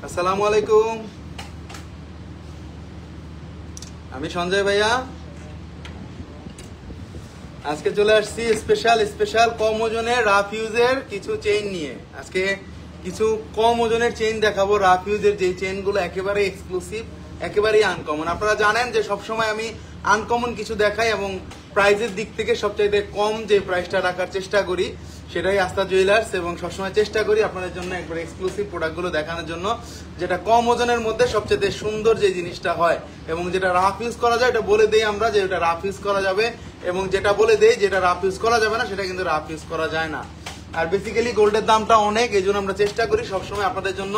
আসসালামু আলাইকুম, আমি সঞ্জয় ভাইয়া। আজকে চলে আসছি স্পেশাল কম ওজনের রাফ ইউজের কিছু চেইন নিয়ে। আজকে কিছু কম ওজনের চেইন দেখাবো, রাফ ইউজের যে চেইনগুলো একেবারে এক্সক্লুসিভ, একেবারেই আনকমন। আপনারা জানেন যে সবসময় আমি আনকমন কিছু দেখাই এবং প্রাইসের দিক থেকে সবচাইতে কম যে প্রাইসটা রাখার চেষ্টা করি সেটাই আস্থা জুয়েলার্স, এবং সবসময় চেষ্টা করি আপনাদের জন্য একবার এক্সক্লুসিভ প্রোডাক্টগুলো দেখানোর জন্য, যেটা কম ওজনের মধ্যে সবচেয়ে সুন্দর যে জিনিসটা হয় এবং যেটা রাফ ইউজ করা যায় এটা বলে দেই আমরা যে এটা রাফ ইউজ করা যাবে, এবং যেটা বলে দেই যেটা রাফ ইউজ করা যাবে না সেটা কিন্তু রাফ ইউজ করা যায় না। আর বেসিক্যালি গোল্ডের দামটা অনেক, এই জন্য আমরা চেষ্টা করি সবসময় আপনাদের জন্য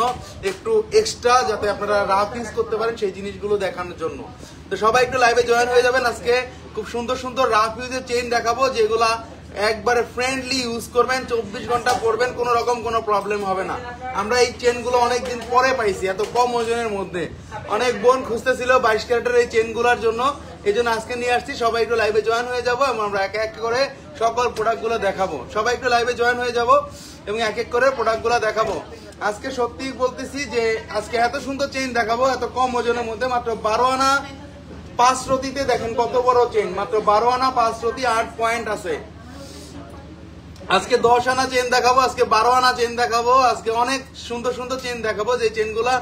একটু এক্সট্রা যাতে আপনারা রাফ ইউজ করতে পারেন সেই জিনিসগুলো দেখানোর জন্য। তো সবাই একটু লাইভে জয়েন হয়ে যাবেন। আজকে খুব সুন্দর সুন্দর রাফ ইউজের চেইন দেখাবো, যেগুলা একবারে ফ্রেন্ডলি ইউজ করবেন, 24 ঘন্টা পরবেন, কোনো রকম কোনো প্রবলেম হবে না। আমরা এই চেনগুলো অনেকদিন পরে পাইছি এত কম ওজনের মধ্যে। অনেক বোন খুঁজতেছিল 22 ক্যারেটের এই চেনগুলোর জন্য, এই জন্য আজকে নিয়ে আসছি। সবাই একটু লাইভে জয়েন হয়ে যাবো এবং আমরা এক এক করে সকল প্রোডাক্টগুলো দেখাবো। সবাই একটু লাইভে জয়েন হয়ে যাব এবং এক এক করে প্রোডাক্টগুলো দেখাবো। আজকে সত্যি বলতেছি যে আজকে এত সুন্দর চেইন দেখাবো এত কম ওজনের মধ্যে। মাত্র 12 আনা 5 রতিতে দেখেন কত বড় চেইন, মাত্র 12 আনা 5 রতি 8 পয়েন্ট আছে। আজকে 10 আনা চেন দেখাবো, আজকে 12 আনা চেন দেখাবো, আজকে অনেক সুন্দর সুন্দর চেন দেখাবো যে চেনগুলা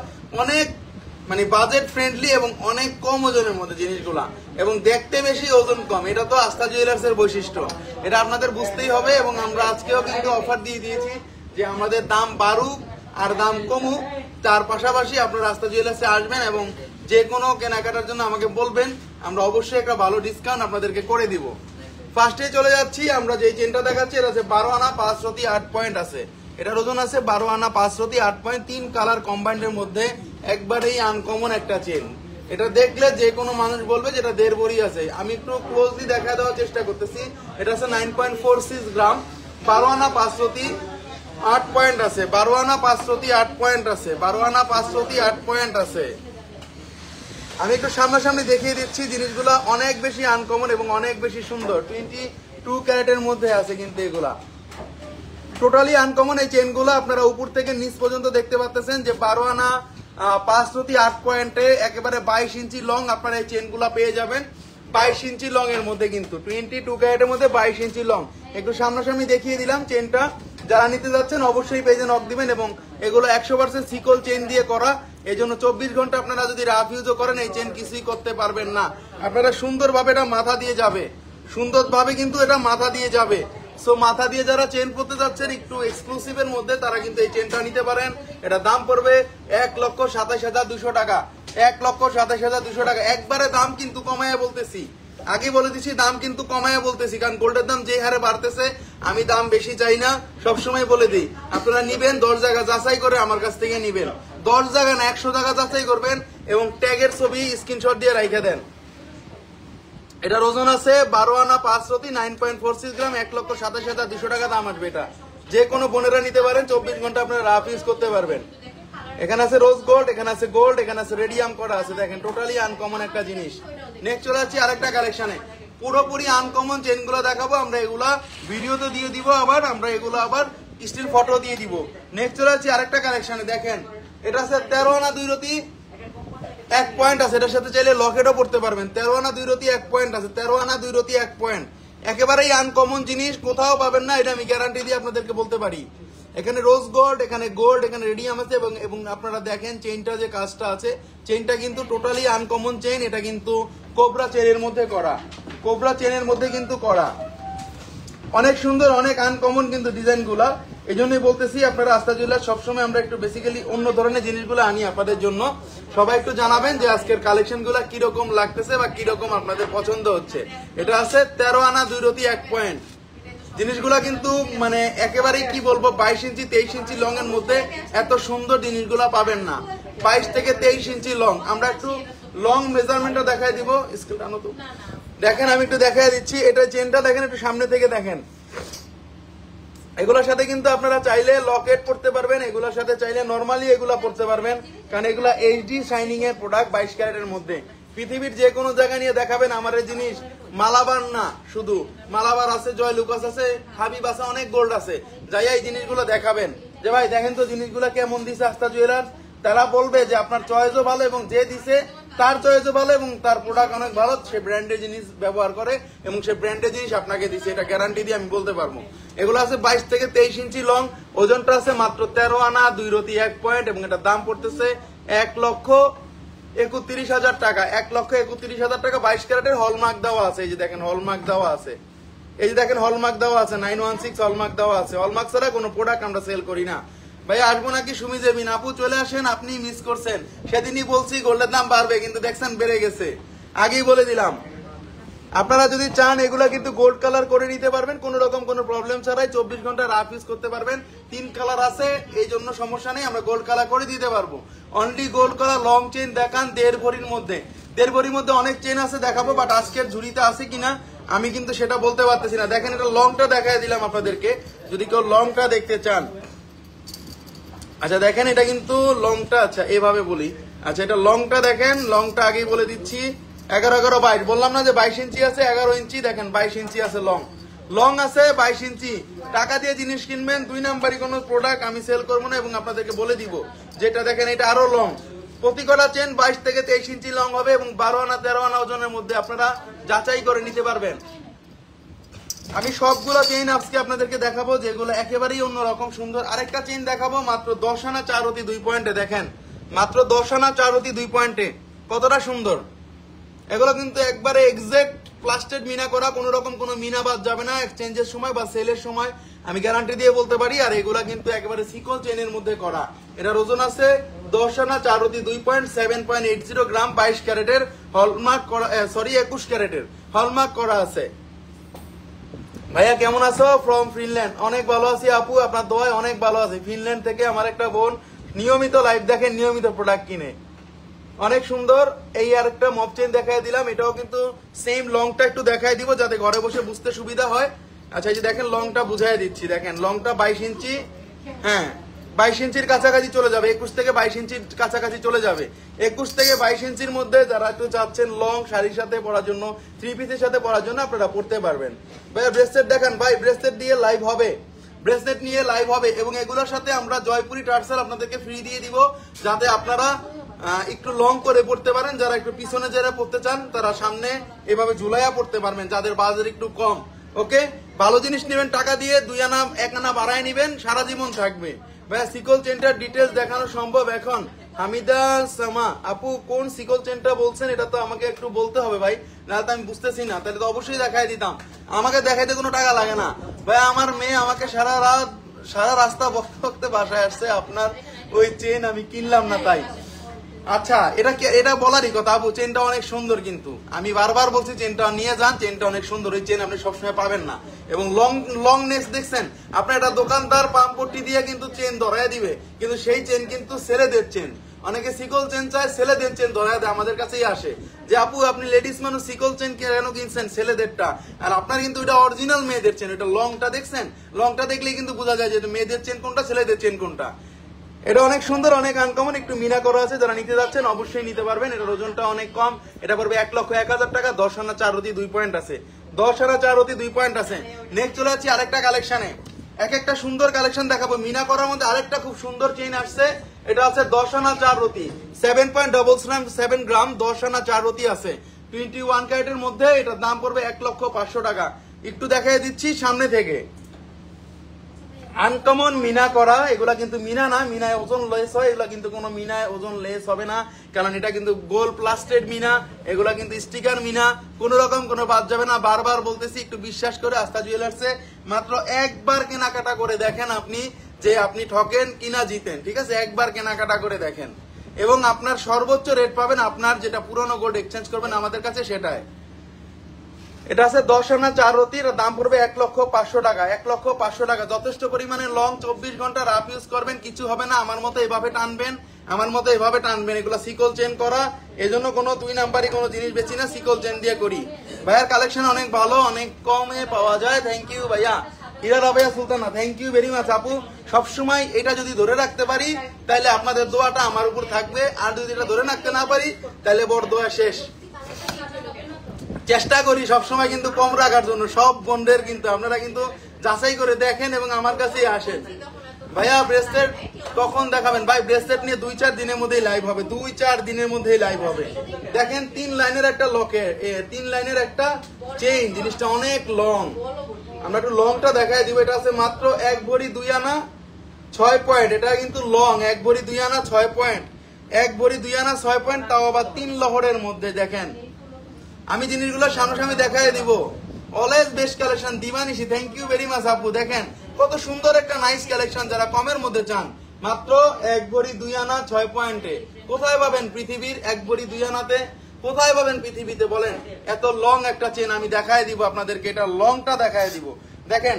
অনেক মানে বাজেট ফ্রেন্ডলি এবং অনেক কম ওজনের মধ্যে জিনিসগুলা, এবং দেখতে বেশি ওজন কম। এটা তো আস্থা জুয়েলার্স এর বৈশিষ্ট্য, এটা আপনাদের বুঝতেই হবে। এবং আমরা আজকেও কিন্তু অফার দিয়ে দিয়েছি যে আমাদের দাম বাড়ুক আর দাম কমুক, তার পাশাপাশি আপনারা আস্থা জুয়েলার্সে আসবেন এবং যে কোনো কেনাকাটার জন্য আমাকে বলবেন, আমরা অবশ্যই একটা ভালো ডিসকাউন্ট আপনাদেরকে করে দিব। ফার্স্টে চলে যাচ্ছি, আমরা যে চেনটা দেখাচ্ছি এটা আছে 12 আনা 5 রতি 8 পয়েন্ট আছে। এটার ওজন আছে 12 আনা 5 রতি 8 পয়েন্ট, 3 কালার কম্বাইন্ডের মধ্যে একবারেই আনকমন একটা চেন। এটা দেখলে যে কোনো মানুষ বলবে যে এটা 1.5 ভরি আছে। আমি একটু ক্লোজলি দেখা দেওয়ার চেষ্টা করতেছি। এটা আছে 9.46 গ্রাম, 12 আনা 5 রতি 8 পয়েন্ট আছে, 12 আনা 5 রতি 8 পয়েন্ট আছে, 12 আনা 5 রতি 8 পয়েন্ট আছে। আমি একটু সামনাসামনি দেখিয়ে দিচ্ছি, জিনিসগুলো অনেক বেশি আনকমন এবং অনেক বেশি সুন্দর। 22 ক্যারেটের মধ্যে আছে কিন্তু এগুলা টোটালি আনকমন। এই চেনগুলো আপনারা উপর থেকে নিচ পর্যন্ত দেখতে পাচ্ছেন যে 12 আনা 5 রতি 8 পয়েন্টে একেবারে 22 ইঞ্চি লং আপনারা এই চেনগুলো পেয়ে যাবেন। 22 ইঞ্চি লং এর মধ্যে কিন্তু 22 ক্যারেটের মধ্যে 22 ইঞ্চি লং। একটু সামনাসামনি দেখিয়ে দিলাম চেনটা। যারা নিতে যাচ্ছেন অবশ্যই পেজে নক দিবেন, এবং এগুলো 100% সিকল চেন দিয়ে করা, এই জন্য 24 ঘন্টা আপনারা যদি রাফ ইউজও করেন এই চেন কিছুই করতে পারবেন না। আপনারা সুন্দরভাবে এটা মাথা দিয়ে যাবে, সুন্দরভাবে কিন্তু এটা মাথা দিয়ে যাবে। সো মাথা দিয়ে যারা চেন পরতে যাচ্ছেন একটু এক্সক্লুসিভ এর মধ্যে, তারা কিন্তু এই চেনটা নিতে পারেন। এটা দাম পড়বে 1,27,200 টাকা, 1,27,200 টাকা। একবারে দাম কিন্তু কমাইয়া বলতেছি, আগে বলে দিচ্ছি দাম কিন্তু কমাইয়া বলতেছি, কারণ গোল্ডের দাম যে হারে বাড়তেছে আমি দাম বেশি চাই না, সবসময় বলে দিই। আপনারা নিবেন 10 জায়গা যাচাই করে আমার কাছ থেকে নিবেন, 10 জায়গা না 100 জায়গা যাচাই করবেন এবং ট্যাগের ছবি স্ক্রিনশট দিয়ে রেখে দেন। এটার ওজন আছে 12 আনা 5 রতি 9.46 গ্রাম, 1,27,200 টাকা দাম আসবে। এটা যে কোনো বোনেরা নিতে পারেন, 24 ঘন্টা আপনারা রাফ ইউজ করতে পারবেন। এখানে আছে রোজ গোল্ড, এখানে আছে গোল্ড, এখানে আছে রেডিয়াম করা আছে। দেখেন টোটালি আনকমন একটা জিনিস। নেক্সট চলে যাচ্ছি আরেকটা কালেকশনে, পুরোপুরি আনকমন চেনগুলো দেখাবো আমরা। এগুলা ভিডিওতে দিয়ে দিব, আবার আমরা এগুলো আবার স্টিল ফটো দিয়ে দিব। নেক্সট চলে যাচ্ছি আরেকটা কালেকশনে। দেখেন এটা আছে 13 আনা 2 রতি 1 পয়েন্ট আছে। এটার সাথে চাইলে লকেটও পড়তে পারবেন। 13 আনা 2 রতি 1 পয়েন্ট আছে, 13 আনা 2 রতি 1 পয়েন্ট। একেবারেই আনকমন জিনিস, কোথাও পাবেন না, এটা আমি গ্যারান্টি দিয়ে আপনাদেরকে বলতে পারি। এখানে রোজ গোল্ড, এখানে গোল্ড, এখানে রেডিয়াম আছে, এবং আপনারা দেখেন চেইনটা যে কাজটা আছে, চেইনটা কিন্তু টোটালি আনকমন চেইন। এটা কিন্তু কোবরা চেনের মধ্যে করা, কোবরা চেনের মধ্যে কিন্তু করা। অনেক সুন্দর, অনেক আনকমন কিন্তু ডিজাইনগুলা। এই জন্যই বলতেছি আপনারা আস্থা জুয়েলার্স সবসময় আমরা একটু বেসিক্যালি অন্য ধরনের জিনিসগুলো আনি আপনাদের জন্য। সবাই একটু জানাবেন যে আজকের কালেকশনগুলো কিরকম লাগতেছে বা কিরকম আপনাদের পছন্দ হচ্ছে। এটা আছে 13 আনা 2 রতি 1 পয়েন্ট। জিনিসগুলা কিন্তু মানে একেবারেই কি বলবো 22 ইঞ্চি 23 ইঞ্চি লং এর মধ্যে এত সুন্দর জিনিসগুলা পাবেন না। 22 থেকে 23 ইঞ্চি লং। আমরা একটু লং মেজারমেন্টটা দেখাই দিব, স্কেলটা আনো তো। দেখেন আমি একটু দেখাই দিচ্ছি, এটা চেনটা দেখেন একটু সামনে থেকে দেখেন। এগুলোর সাথে কিন্তু আপনারা চাইলে লকেট পড়তে পারবেন, এগুলোর সাথে চাইলে নরমালি এগুলা পড়তে পারবেন, কারণ এগুলা এইচডি শাইনিং এর প্রোডাক্ট 22 ক্যারেটের মধ্যে। পৃথিবীর যে কোনো জায়গা নিয়ে দেখাবেন আমার এই জিনিস, মালাবার না শুধু, মালাবার আছে, জয় লুকাস আছে, হাবিব আছে, অনেক গোল্ড আছে, যাই এই জিনিসগুলো দেখাবেন যে ভাই দেখেন তো জিনিসগুলা কেমন দিছে আস্থা জুয়েলার্স, তারা বলবে যে আপনার চয়েসও ভালো এবং যে দিছে তার চয়েসও ভালো এবং তার প্রোডাক্ট অনেক ভালো, সে ব্র্যান্ডের জিনিস ব্যবহার করে এবং সে ব্র্যান্ডের জিনিস আপনাকে দিছে, এটা গ্যারান্টি দিয়ে আমি বলতে পারবো। এগুলো আছে 22 থেকে 23 ইঞ্চি লং, ওজনটা আছে মাত্র 13 আনা 2 রতি 1 পয়েন্ট এবং এটার দাম পড়তেছে 1,31,000 টাকা। 1,31,000 টাকা। 22 ক্যারেটের হলমার্ক দেওয়া আছে, এই যে দেখেন হলমার্ক দেওয়া আছে, এই যে দেখেন হলমার্ক দেওয়া আছে, 916 হলমার্ক দেওয়া আছে। হলমার্ক ছাড়া কোনো প্রোডাক্ট আমরা সেল করি না। ভাই আসবো নাকি সুমি জেবিন আপু? চলে আসেন, আপনি মিস করছেন। সেদিনই বলছি গোল্ডের দাম বাড়বে, কিন্তু দেখছেন বেড়ে গেছে, আগেই বলে দিলাম। আপনারা যদি চান এগুলা কিন্তু গোল্ড কালার করে নিতে পারবেন, কোন রকম কোনো প্রবলেম ছাড়াই 24 ঘন্টা রাফ ইউজ করতে পারবেন। 3 কালার আছে, এই জন্য সমস্যা নেই, আমরা গোল্ড কালার করে দিতে পারবো। Only gold colour long chain দেখান 1.5 ভরির মধ্যে। 1.5 ভরির মধ্যে অনেক চেইন আছে দেখাবো, বাট আজকের ঝুড়িতে আছে কিনা আমি কিন্তু সেটা বলতে পারতেছি না। দেখেন এটা লংটা দেখাই দিলাম আপনাদেরকে, যদি কেউ লংটা দেখতে চান। আচ্ছা দেখেন এটা কিন্তু লংটা, আচ্ছা এভাবে বলি, আচ্ছা এটা লংটা দেখেন, লংটা আগেই বলে দিচ্ছি 11-11-22, বললাম না যে 22 ইঞ্চি আছে 11 ইঞ্চি, দেখেন 22 ইঞ্চি আছে লং, লং আছে 22 ইঞ্চি। টাকা দিয়ে জিনিস কিনবেন, 2 নাম্বারই কোনো প্রোডাক্ট আমি সেল করবো না এবং আপনাদেরকে বলে দিব যেটা দেখেন এটা আরো লং। প্রতি কটা চেন 22 থেকে 23 ইঞ্চি লং হবে এবং 12 আনা 13 আনা ওজনের মধ্যে আপনারা যাচাই করে নিতে পারবেন। আমি সবগুলো চেইন আজকে আপনাদেরকে দেখাবো যেগুলো একেবারেই অন্যরকম সুন্দর। আরেকটা চেইন দেখাবো মাত্র 10 আনা 4 রতি 2 পয়েন্টে, দেখেন মাত্র 10 আনা 4 রতি 2 পয়েন্টে কতটা সুন্দর। এগুলো কিন্তু একবারে এক্সাক্ট প্লাস্টেড মিনা করা, কোন রকম কোনো মিনা বাদ যাবে না এক্সচেঞ্জের সময় বা সেলের সময়, আমি গ্যারান্টি দিয়ে বলতে পারি। আর এগুলা কিন্তু একেবারে সিকল চেইনের মধ্যে করা। এটার ওজন আছে 10 আনা 4 রতি 2 পয়েন্ট, 7.80 গ্রাম, 22 ক্যারেটের হলমার্ক করা, সরি 21 ক্যারেটের হলমার্ক করা আছে। ভাইয়া কেমন আছো? From Finland. অনেক ভালো আছি আপু, আপনার দোয়ায় অনেক ভালো আছি। ফিনল্যান্ড থেকে আমার একটা বোন নিয়মিত লাইভ দেখেন, নিয়মিত প্রোডাক্ট কিনে, অনেক সুন্দর। এই আর একটা মপ চেইন দেখাই দিলাম, এটাও কিন্তু সেম। লংটা একটু দেখাই দিব যাতে ঘরে বসে বুঝতে সুবিধা হয়। আচ্ছা এই যে দেখেন লংটা বুঝাই দিচ্ছি, দেখেন লংটা 22 ইঞ্চি, হ্যাঁ 22 ইঞ্চির কাছাকাছি চলে যাবে, 21 থেকে 22 ইঞ্চির কাছাকাছি চলে যাবে। 21 থেকে 22 ইঞ্চির মধ্যে যারা একটু চাচ্ছেন লং শাড়ির সাথে পরার জন্য, 3 পিসের সাথে পরার জন্য আপনারা পড়তে পারবেন। ভাই ব্রেসলেট দেখান, ভাই ব্রেসলেট দিয়ে লাইভ হবে, ব্রেসলেট নিয়ে লাইভ হবে এবং এগুলোর সাথে আমরা জয়পুরি টার্সেল আপনাদেরকে ফ্রি দিয়ে দিব, যাতে আপনারা একটু লং করে পড়তে পারেন। যারা একটু পিছনে যারা পড়তে চান তারা সামনে এভাবে ঝুলাইয়া পড়তে পারবেন, যাদের বাজার একটু কম। ওকে, ভালো জিনিস নেবেন, টাকা দিয়ে 2 আনা 1 আনা বাড়ায় নিবেন, সারা জীবন থাকবে। ভাইয়া সিকল চেনটার ডিটেলস দেখানো সম্ভব এখন? হামিদা সামা আপু কোন সিকল চেনটা বলছেন এটা তো আমাকে একটু বলতে হবে ভাই, নাহলে তো আমি বুঝতেছি না। তাহলে তো অবশ্যই দেখাই দিতাম, আমাকে দেখাইতে কোনো টাকা লাগে না ভাই। আমার মেয়ে আমাকে সারা রাস্তা বকতে বকতে বাসায় আসছে, আপনার ওই চেন আমি কিনলাম না তাই। আচ্ছা এটা বলারই কথা আপু, চেনটা অনেক সুন্দর, কিন্তু আমি বারবার বলছি চেনটা নিয়ে যান, চেনটা অনেক সুন্দর। ওই চেন আপনি সবসময় পাবেন না এবং লংনেস দেখছেন, আপনার একটা দোকানদার পাম্পটি দিয়ে কিন্তু চেন ধরায় দিবে, কিন্তু সেই চেন কিন্তু ছেলেদের চেন। অনেকে সিকল চেন চায়, ছেলেদের চেন ধরায় দেয়, আমাদের কাছেই আসে যে আপু আপনি লেডিস মানুষ সিকল চেন কেন কিনছেন ছেলেদেরটা, আর আপনার কিন্তু এটা অরিজিনাল মেয়েদের চেন। এটা লংটা দেখছেন, লংটা দেখলেই কিন্তু বোঝা যায় যে মেয়েদের চেন কোনটা, ছেলেদের চেন কোনটা। এটা অনেক সুন্দর, অনেক আনকমন, একটু মিনা করা আছে। যারা নিতে যাচ্ছেন অবশ্যই নিতে পারবেন। এটার ওজনটা অনেক কম, এটা পড়বে 1,01,000 টাকা। 10 আনা 4 রতি 2 পয়েন্ট আছে, 10 আনা 4 রতি 2 পয়েন্ট আছে। নেক্সট চলে যাচ্ছি আরেকটা কালেকশনে, এক একটা সুন্দর কালেকশন দেখাবো। মিনা করার মধ্যে আরেকটা খুব সুন্দর চেইন আসছে, এটা আছে 10 আনা 4 রতি, 7.7 গ্রাম, 10 আনা 4 রতি আছে, 21 ক্যারেটের মধ্যে। এটার দাম পড়বে 1,05,000 টাকা। একটু দেখাই দিচ্ছি সামনে থেকে, আনকমন মিনা করা। এগুলা কিন্তু মিনা না, মিনায় ওজন লেস হয়, এগুলা কিন্তু কোনো মিনায় ওজন লেস হবে না, কারণ এটা কিন্তু গোল্ড প্লাস্টেড মিনা। এগুলা কিন্তু স্টিকার মিনা, কোন রকম কোনো বাদ যাবে না। বারবার বলতেছি একটু বিশ্বাস করে আস্থা জুয়েলার্সে মাত্র একবার কেনাকাটা করে দেখেন আপনি, যে আপনি ঠকেন কিনা জিতেন, ঠিক আছে? একবার কেনাকাটা করে দেখেন এবং আপনার সর্বোচ্চ রেট পাবেন, আপনার যেটা পুরনো গোল্ড এক্সচেঞ্জ করবেন আমাদের কাছে সেটাই। এটা আছে 10 আনা 4 রতির, দাম পড়বে 1,05,000 টাকা। 1,05,000 টাকা, যথেষ্ট পরিমাণে লং, 24 ঘন্টা রাফ ইউজ করবেন, কিছু হবে না। আমার মতো এভাবে টানবেন, আমার মতো এভাবে টানবেন। এগুলো সিকল চেন করা, এজন্য কোনো 2 নাম্বারই কোনো জিনিস বেশি না, সিকল চেন দিয়ে করি। ভাইয়ার কালেকশন অনেক ভালো, অনেক কমে পাওয়া যায়। থ্যাংক ইউ ভাইয়া। Hira Rabeya Sultana, thank you very much আপু। সবসময় এটা যদি ধরে রাখতে পারি তাহলে আপনাদের দোয়াটা আমার উপর থাকবে, আর যদি এটা ধরে রাখতে না পারি তাহলে বড় দোয়া শেষ। চেষ্টা করি সবসময় কিন্তু কম রাখার জন্য সব বন্ডের, কিন্তু আপনারা কিন্তু যাচাই করে দেখেন এবং আমার কাছেই আসেন। ভাইয়া ব্রেসলেট কখন দেখাবেন ভাই? ব্রেসলেট নিয়ে 2-4 দিনের মধ্যেই লাইভ হবে, 2-4 দিনের মধ্যেই লাইভ হবে। দেখেন 3 লাইনের একটা লকের, 3 লাইনের একটা চেইন, জিনিসটা অনেক লং। আমরা একটু লংটা দেখাই দিব। এটা আছে মাত্র 1 ভরি 2 আনা 6 পয়েন্ট। এটা কিন্তু লং, 1 ভরি 2 আনা 6 পয়েন্ট, 1 ভরি 2 আনা 6 পয়েন্ট, তাও আবার 3 লহরের মধ্যে। দেখেন আমি জিনিসগুলো সামনাসামনি দেখাই দিব। অলওয়েজ বেস্ট কালেকশন দিবানিশি, থ্যাংক ইউ ভেরি মাচ আপু। দেখেন কত সুন্দর একটা নাইস কালেকশন, যারা কমের মধ্যে চান মাত্র 1 ভরি 2 আনা 6 পয়েন্টে। কোথায় পাবেন পৃথিবীর 1 ভরি 2 আনাতে? কোথায় পাবেন পৃথিবীতে বলেন? এত লং একটা চেন আমি দেখায় দিব আপনাদেরকে, এটা লংটা দেখায় দিব। দেখেন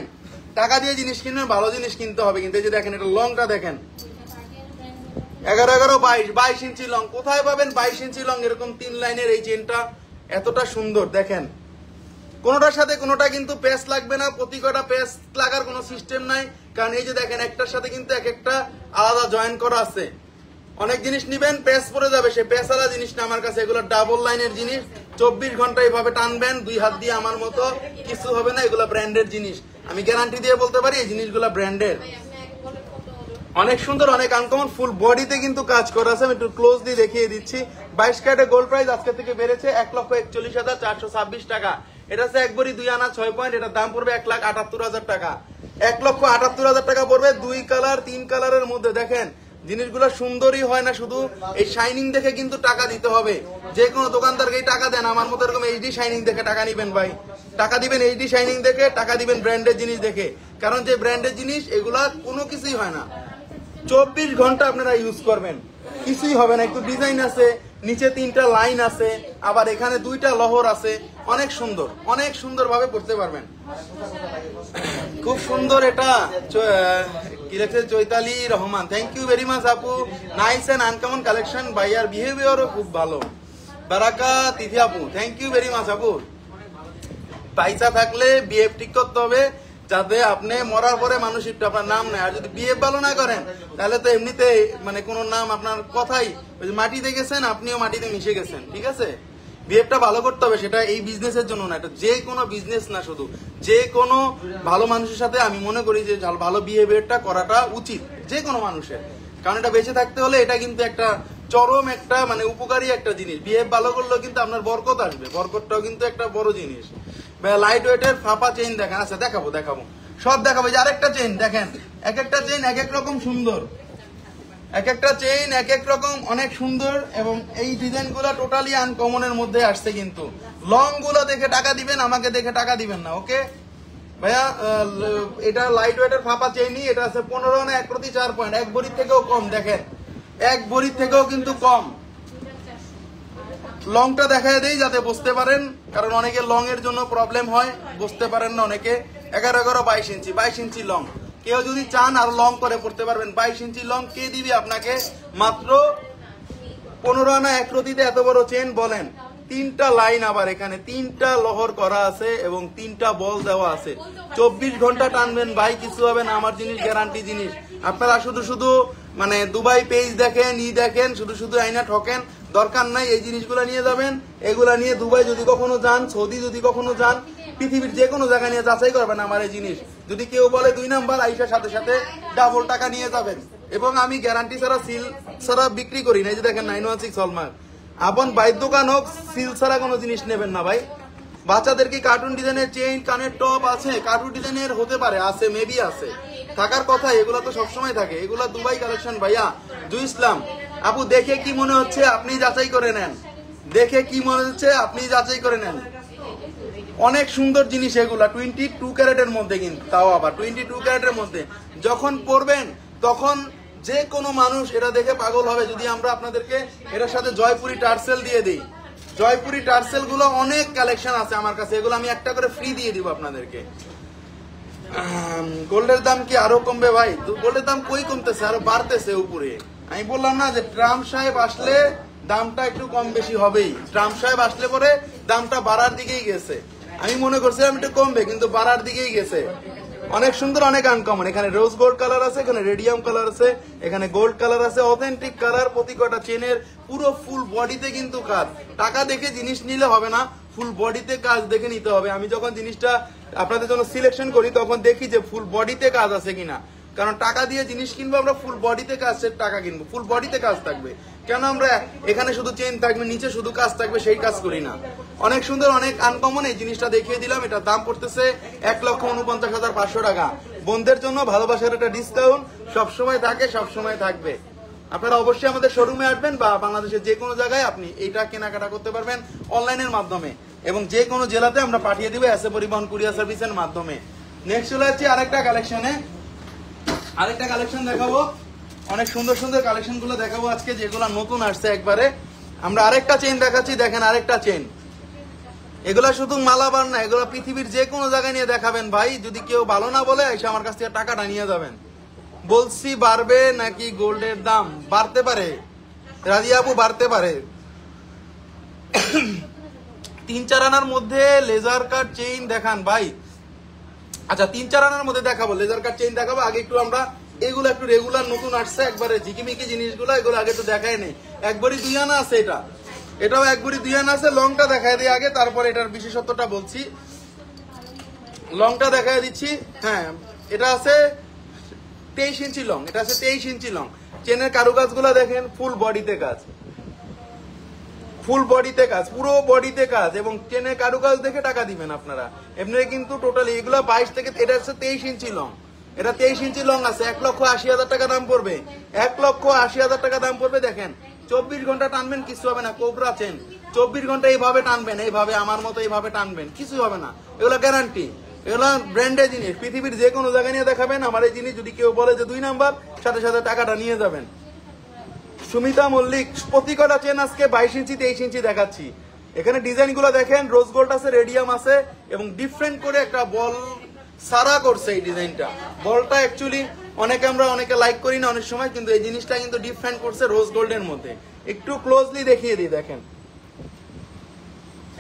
টাকা দিয়ে জিনিস কিনবেন, ভালো জিনিস কিনতে হবে, কিন্তু এই যে দেখেন এটা লংটা দেখেন, 11-11-22 ইঞ্চি লং। কোথায় পাবেন 22 ইঞ্চি লং এরকম 3 লাইনের এই চেনটা এতটা সুন্দর? দেখেন কোনোটার সাথে কোনোটা কিন্তু পেস লাগবে না, প্রতি কটা পেস লাগার কোনো সিস্টেম নাই, কারণ এই যে দেখেন একটার সাথে কিন্তু এক একটা আলাদা জয়েন করা আছে। অনেক জিনিস নিবেন পেস পরে যাবে, সে পেস আলাদা জিনিস না আমার কাছে, এগুলো ডাবল লাইনের জিনিস। 24 ঘন্টা এইভাবে টানবেন 2 হাত দিয়ে, আমার মতো কিছু হবে না। এগুলো ব্র্যান্ডের জিনিস, আমি গ্যারান্টি দিয়ে বলতে পারি এই জিনিসগুলো ব্র্যান্ডের। অনেক সুন্দর, অনেক আনকমন, ফুল বডিতে কিন্তু কাজ করা আছে। আমি একটু ক্লোজলি দেখিয়ে দিচ্ছি। 22 ক্যারেটের গোল্ড প্রাইস আজকে থেকে বেড়েছে 1,41,426 টাকা। এটা হচ্ছে 1 ভরি 2 আনা 6 পয়েন্ট। এটার দাম পড়বে 1,78,000 টাকা। 1,78,000 টাকা পড়বে 2 কালার 3 কালারের মধ্যে। দেখেন জিনিসগুলো সুন্দরই হয় না, শুধু এই শাইনিং দেখে কিন্তু টাকা দিতে হবে। যে কোনো দোকানদারকে টাকা দেন, আমার মতো এরকম এইচডি শাইনিং দেখে টাকা নিবেন ভাই। টাকা দিবেন এইচডি শাইনিং দেখে, টাকা দিবেন ব্র্যান্ডের জিনিস দেখে, কারণ যে ব্র্যান্ডের জিনিস এগুলা কোনো কিছুই হয় না। 24 ঘন্টা আপনারা ইউজ করবেন, কিছুই হবে না। একটু ডিজাইন আছে, নিচে 3টা লাইন আছে, আবার এখানে 2টা লহর আছে। অনেক সুন্দর, অনেক সুন্দর ভাবে পড়তে পারবেন। খুব সুন্দর। এটা কি লেখছে? Chaitali Rahman, thank you very much আপু। নাইস এন্ড আনকমন কালেকশন, ভাইয়ার বিহেভিয়ারও খুব ভালো। বারাকা তিথি আপু, থ্যাংক ইউ ভেরি মাচ আপু। পয়সা থাকলে বিহেভ ঠিক করতে হবে, যাতে আপনি মরার পরে মানুষ একটু আপনার নাম নেয়। আর যদি বিহেভ ভালো না করেন তাহলে তো এমনিতে মানে কোনো নাম আপনার কথাই, ওই যে মাটিতে গেছেন আপনিও মাটিতে মিশে গেছেন। ঠিক আছে, বিহেভটা ভালো করতে হবে। সেটা এই বিজনেসের জন্য না, এটা যে কোনো বিজনেস না, শুধু যে কোনো ভালো মানুষের সাথে আমি মনে করি যে ভালো বিহেভিয়ারটা করাটা উচিত যে কোনো মানুষের, কারণ এটা বেঁচে থাকতে হলে এটা কিন্তু একটা চরম একটা মানে উপকারী একটা জিনিস। বিহেভ ভালো করলেও কিন্তু আপনার বরকত আসবে, বরকতটাও কিন্তু একটা বড় জিনিস। লাইট ওয়েটের ফাঁপা চেইন দেখেন, আচ্ছা দেখাবো সব দেখাবো। যে আরেকটা চেইন দেখেন, এক একটা চেইন এক এক রকম সুন্দর, এক একটা চেইন এক এক রকম অনেক সুন্দর, এবং এই ডিজাইন গুলা টোটালি আনকমনের মধ্যে আসছে। কিন্তু লং গুলো দেখে টাকা দিবেন, আমাকে দেখে টাকা দিবেন না। ওকে ভাইয়া, এটা লাইট ওয়েটের ফাঁপা চেইনই। এটা আছে 15 আনা 1 প্রতি 4 পয়েন্ট, 1 ভরির থেকেও কম। দেখেন 1 ভরির থেকেও কিন্তু কম। লংটা দেখায় দেই যাতে বুঝতে পারেন, কারণ অনেকে লং এর জন্য প্রবলেম হয়, বুঝতে পারেন না অনেকে। 11-11-22 ইঞ্চি, 22 ইঞ্চি লং। কেউ যদি চান আর লং করে পড়তে পারবেন। 22 ইঞ্চি লং কে দিবি আপনাকে? মাত্র 15 আনা 1 প্রতিতে এত বড় চেন বলেন। 3টা লাইন, আবার এখানে 3টা লহর করা আছে এবং 3টা বল দেওয়া আছে। 24 ঘন্টা টানবেন ভাই, কিছু হবে না। আমার জিনিস গ্যারান্টি জিনিস। আপনারা শুধু মানে দুবাই পেজ দেখেন, দেখেন, শুধু আইনা ঠকেন। দরকার নাই, এই জিনিসগুলো নিয়ে যাবেন। এগুলা নিয়ে দুবাই যদি কখনো যান, সৌদি যদি কখনো যান, পৃথিবীর যে কোনো জায়গায় নিয়ে যাচাই করবেন আমার এই জিনিস। যদি কেউ বলে 2 নাম্বার, আইসার সাথে সাথে ডাবল টাকা নিয়ে যাবেন। এবং আমি গ্যারান্টি ছাড়া সিল ছাড়া বিক্রি করি না। এই যে দেখেন 916 হলমার্ক। আপন বাইর দোকান হোক, সিল ছাড়া কোনো জিনিস নেবেন না ভাই। বাচ্চাদের কি কার্টুন ডিজাইনের চেইন, কানের টপ আছে? কার্টুন ডিজাইনের হতে পারে, আছে, মেবি আছে, থাকার কথা। এগুলো তো সবসময় থাকে। এগুলো দুবাই কালেকশন ভাইয়া। জুই ইসলাম আপু, দেখে কি মনে হচ্ছে আপনি যাচাই করে নেন। দেখে কি মনে হচ্ছে আপনি যাচাই করে নেন। অনেক সুন্দর জিনিস এগুলা, 22 ক্যারেটের মধ্যে, কিন্তু তাও আবার 22 ক্যারেটের মধ্যে। যখন পরবেন তখন যে কোনো মানুষ এটা দেখে পাগল হবে। যদি আমরা আপনাদেরকে এটার সাথে জয়পুরি টার্সেল দিয়ে দিই, জয়পুরি টার্সেল গুলো অনেক কালেকশন আছে আমার কাছে, এগুলো আমি একটা করে ফ্রি দিয়ে দিব আপনাদেরকে। গোল্ডের দাম কি আরো কমবে ভাই? গোল্ডের দাম কই কমতেছে, আরো বাড়তেছে উপরে। আমি বললাম না যে ট্রাম্প সাহেব আসলে দামটা একটু কম বেশি হবেই। ট্রাম্প সাহেব আসলে পরে দামটা বাড়ার দিকেই গেছে। আমি মনে করছিলাম একটু কমবে, কিন্তু বাড়ার দিকেই গেছে। অনেক সুন্দর, অনেক আনকমন। এখানে রোজ গোল্ড কালার আছে, এখানে রেডিয়াম কালার আছে, এখানে গোল্ড কালার আছে, অথেন্টিক কালার। প্রতি কটা চেনের পুরো ফুল বডিতে কিন্তু কাজ। টাকা দেখে জিনিস নিলে হবে না, ফুল বডিতে কাজ দেখে নিতে হবে। আমি যখন জিনিসটা আপনাদের জন্য সিলেকশন করি তখন দেখি যে ফুল বডিতে কাজ আছে কিনা। কারণ টাকা দিয়ে জিনিস কিনবো, আমরা ফুল বডিতে কাজের টাকা কিনবো, ফুল বডিতে কাজ থাকবে। কেন আমরা এখানে শুধু চেন থাকবে, নিচে শুধু কাজ থাকবে, সেই কাজ করি না। অনেক সুন্দর, অনেক আনকমন এই জিনিসটা দেখিয়ে দিলাম। এটার দাম পড়তেছে 1,49,500 টাকা। বোনদের জন্য ভালোবাসার একটা ডিসকাউন্ট সবসময় থাকে, সবসময় থাকবে। আপনারা অবশ্যই আমাদের শোরুমে আসবেন বা বাংলাদেশের যে কোনো জায়গায় আপনি এটা কেনাকাটা করতে পারবেন অনলাইনের মাধ্যমে, এবং যে কোনো জেলাতে আমরা পাঠিয়ে দিব এসএ পরিবহন কুরিয়ার সার্ভিসের মাধ্যমে। নেক্সট চলে যাচ্ছি আরেকটা কালেকশন দেখাবো। অনেক সুন্দর সুন্দর কালেকশন গুলো দেখাবো আজকে, যেগুলো নতুন আসছে একবারে। আমরা আরেকটা চেন দেখাচ্ছি, দেখেন আরেকটা চেন। এগুলা শুধু মালাবার না, এগুলো পৃথিবীর যে কোনো জায়গায় নিয়ে দেখাবেন ভাই। যদি কেউ ভালো না বলে এসে আমার কাছ থেকে টাকাটা নিয়ে যাবেন। বলছি বাড়বে নাকি গোল্ডের দাম? বাড়তে পারে রাজিয়া আপু, বাড়তে পারে। 3-4 আনার মধ্যে লেজার কাট চেইন দেখান ভাই। আচ্ছা 3-4 আনার মধ্যে দেখাবো, লেজার কাট চেইন দেখাবো। আগে একটু আমরা এগুলো একটু রেগুলার নতুন আসছে একবারে ঝিকিমিকি জিনিসগুলো, এগুলো আগে তো দেখাই নেই। একবারই 2 আনা আছে, এটাও একবারই 2 আনা আছে। লংটা দেখাই দিই আগে, তারপর এটার বিশেষত্বটা বলছি। লংটা দেখাই দিচ্ছি। হ্যাঁ, এটা আছে 23 ইঞ্চি লং, এটা আছে 23 ইঞ্চি লং। চেনের কারুকাজগুলো দেখেন, ফুল বডিতে কাজ, ফুল বডিতে কাজ, পুরো বডিতে কাজ, এবং চেনের কারুকাজ দেখে টাকা দিবেন আপনারা। এমনি কিন্তু টোটালি এগুলো 22 থেকে, এটা হচ্ছে 23 ইঞ্চি লং, এটা 23 ইঞ্চি লং আছে। 1,80,000 টাকা দাম পড়বে, 1,80,000 টাকা দাম পড়বে। দেখেন 24 ঘন্টা টানবেন, কিছু হবে না। কোবরা চেন 24 ঘন্টা এইভাবে টানবেন, এইভাবে আমার মতো এইভাবে টানবেন, কিছু হবে না। এগুলো গ্যারান্টি, এগুলো ব্র্যান্ডের জিনিস। পৃথিবীর যে কোনো জায়গায় নিয়ে দেখাবেন আমার এই জিনিস। যদি কেউ বলে যে 2 নাম্বার, সাথে সাথে টাকাটা নিয়ে যাবেন। সুমিতা মল্লিক, প্রতি কটা চেন আজকে 22 ইঞ্চি 23 ইঞ্চি দেখাচ্ছি। এখানে ডিজাইন গুলো দেখেন, রোজ গোল্ড আছে, রেডিয়াম আছে, এবং ডিফারেন্ট করে একটা বল সারা করছে এই ডিজাইনটা। বলটা অ্যাকচুয়ালি অনেকে লাইক করি না অনেক সময়, কিন্তু এই জিনিসটা কিন্তু ডিফারেন্ট করছে রোজ গোল্ডের মধ্যে। একটু ক্লোজলি দেখিয়ে দিই, দেখেন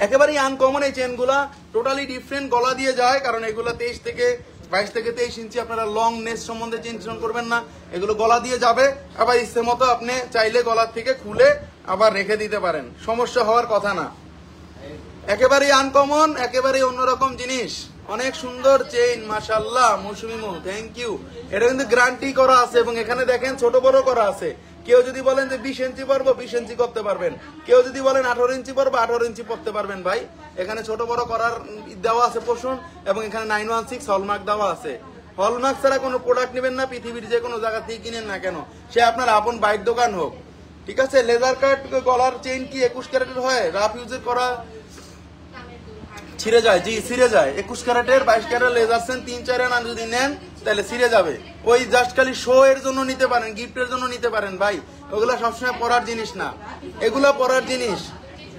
একেবারেই আনকমন এই চেনগুলা, টোটালি ডিফারেন্ট। গলা দিয়ে যায়, কারণ এগুলো 22 থেকে 23 ইঞ্চি। আপনারা লং নেস সম্বন্ধে টেনশন করবেন না, এগুলো গলা দিয়ে যাবে। আবার ইচ্ছে মতো আপনি চাইলে গলার থেকে খুলে আবার রেখে দিতে পারেন, সমস্যা হওয়ার কথা না। একেবারেই আনকমন, একেবারেই অন্যরকম জিনিস। অনেক সুন্দর চেইন, মাশাআল্লাহ। মৌসুমী মৌ, থ্যাংক ইউ। এটা কিন্তু গ্যারান্টি করা আছে, এবং এখানে দেখেন ছোট বড় করা আছে। কেউ যদি বলেন যে 20 ইঞ্চি পরবো, 20 ইঞ্চি করতে পারবেন। কেউ যদি বলেন 18 ইঞ্চি পরবো, 18 ইঞ্চি পরতে পারবেন ভাই। এখানে ছোট বড় করার দেওয়া আছে পোষণ, এবং এখানে 916 হলমার্ক দেওয়া আছে। হলমার্ক ছাড়া কোনো প্রোডাক্ট নেবেন না, পৃথিবীর যে কোনো জায়গা থেকে কিনেন না কেন, সে আপনার আপন বাইর দোকান হোক। ঠিক আছে। লেজার কাট গলার চেইন কি 21 ক্যারেটের হয়? রাফ ইউজের করা ছিঁড়ে যায়, জি ছিঁড়ে যায়। 21 ক্যারেটের 22 ক্যারেট লেজার চেন 3-4 আনা যদি নেন তাহলে ছিঁড়ে যাবে। ওই জাস্ট খালি শো এর জন্য নিতে পারেন, গিফটের জন্য নিতে পারেন ভাই। ওগুলা সবসময় পরার জিনিস না, এগুলা পরার জিনিস।